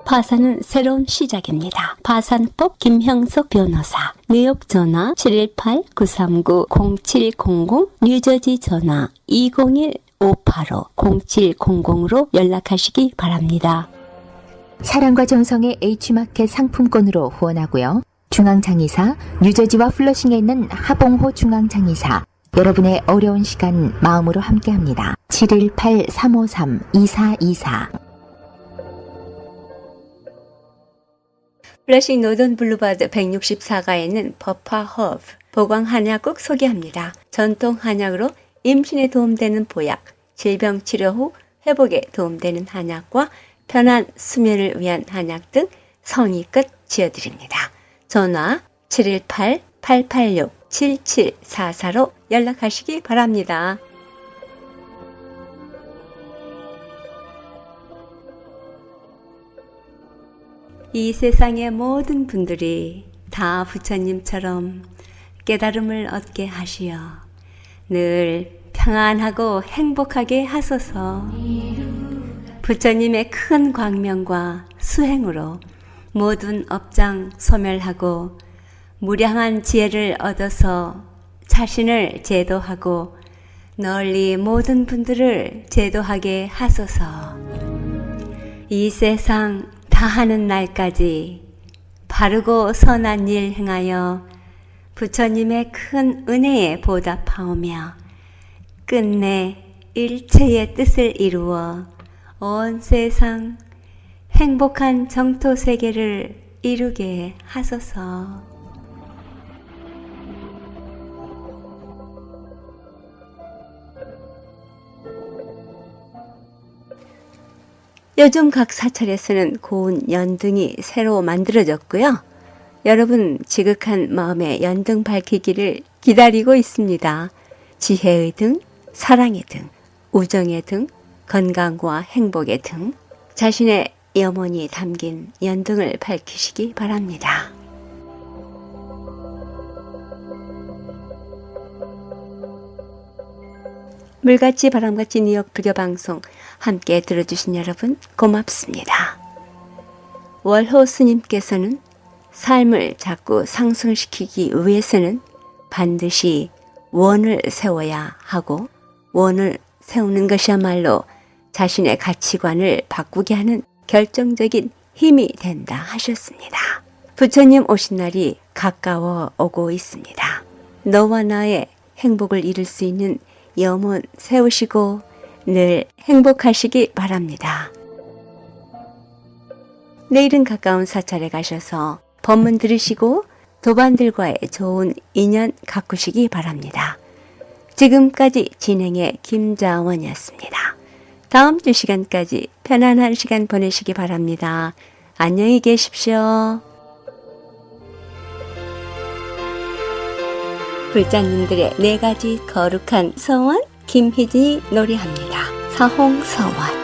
파산은 새로운 시작입니다. 파산법 김형석 변호사. 뉴욕 전화 718-939-0700, 뉴저지 전화 201-585-0700으로 연락하시기 바랍니다. 사랑과 정성의 H마켓 상품권으로 후원하고요. 중앙장의사, 뉴저지와 플러싱에 있는 하봉호 중앙장의사, 여러분의 어려운 시간 마음으로 함께합니다. 718-353-2424. 플러싱 노던 블루바드 164가에는 버파 허브, 보광 한약국 소개합니다. 전통 한약으로 임신에 도움되는 보약, 질병 치료 후 회복에 도움되는 한약과 편한 수면을 위한 한약 등 성의껏 지어드립니다. 전화 718-886-7744로 연락하시기 바랍니다. 이 세상의 모든 분들이 다 부처님처럼 깨달음을 얻게 하시어 늘 평안하고 행복하게 하소서. 부처님의 큰 광명과 수행으로 모든 업장 소멸하고 무량한 지혜를 얻어서 자신을 제도하고 널리 모든 분들을 제도하게 하소서. 이 세상 다하는 날까지 바르고 선한 일 행하여 부처님의 큰 은혜에 보답하오며 끝내 일체의 뜻을 이루어 온 세상 행복한 정토 세계를 이루게 하소서. 요즘 각 사찰에서는 고운 연등이 새로 만들어졌고요. 여러분 지극한 마음의 연등 밝히기를 기다리고 있습니다. 지혜의 등, 사랑의 등, 우정의 등, 건강과 행복의 등 자신의 염원이 담긴 연등을 밝히시기 바랍니다. 물같이 바람같이 뉴욕 불교방송 함께 들어주신 여러분 고맙습니다. 월호 스님께서는 삶을 자꾸 상승시키기 위해서는 반드시 원을 세워야 하고 원을 세우는 것이야말로 자신의 가치관을 바꾸게 하는 결정적인 힘이 된다 하셨습니다. 부처님 오신 날이 가까워 오고 있습니다. 너와 나의 행복을 이룰 수 있는 염원 세우시고 늘 행복하시기 바랍니다. 내일은 가까운 사찰에 가셔서 법문 들으시고 도반들과의 좋은 인연 가꾸시기 바랍니다. 지금까지 진행의 김자원이었습니다. 다음 주 시간까지 편안한 시간 보내시기 바랍니다. 안녕히 계십시오. 불자님들의 4가지 거룩한 서원 김희진이 노래합니다. 사홍서원.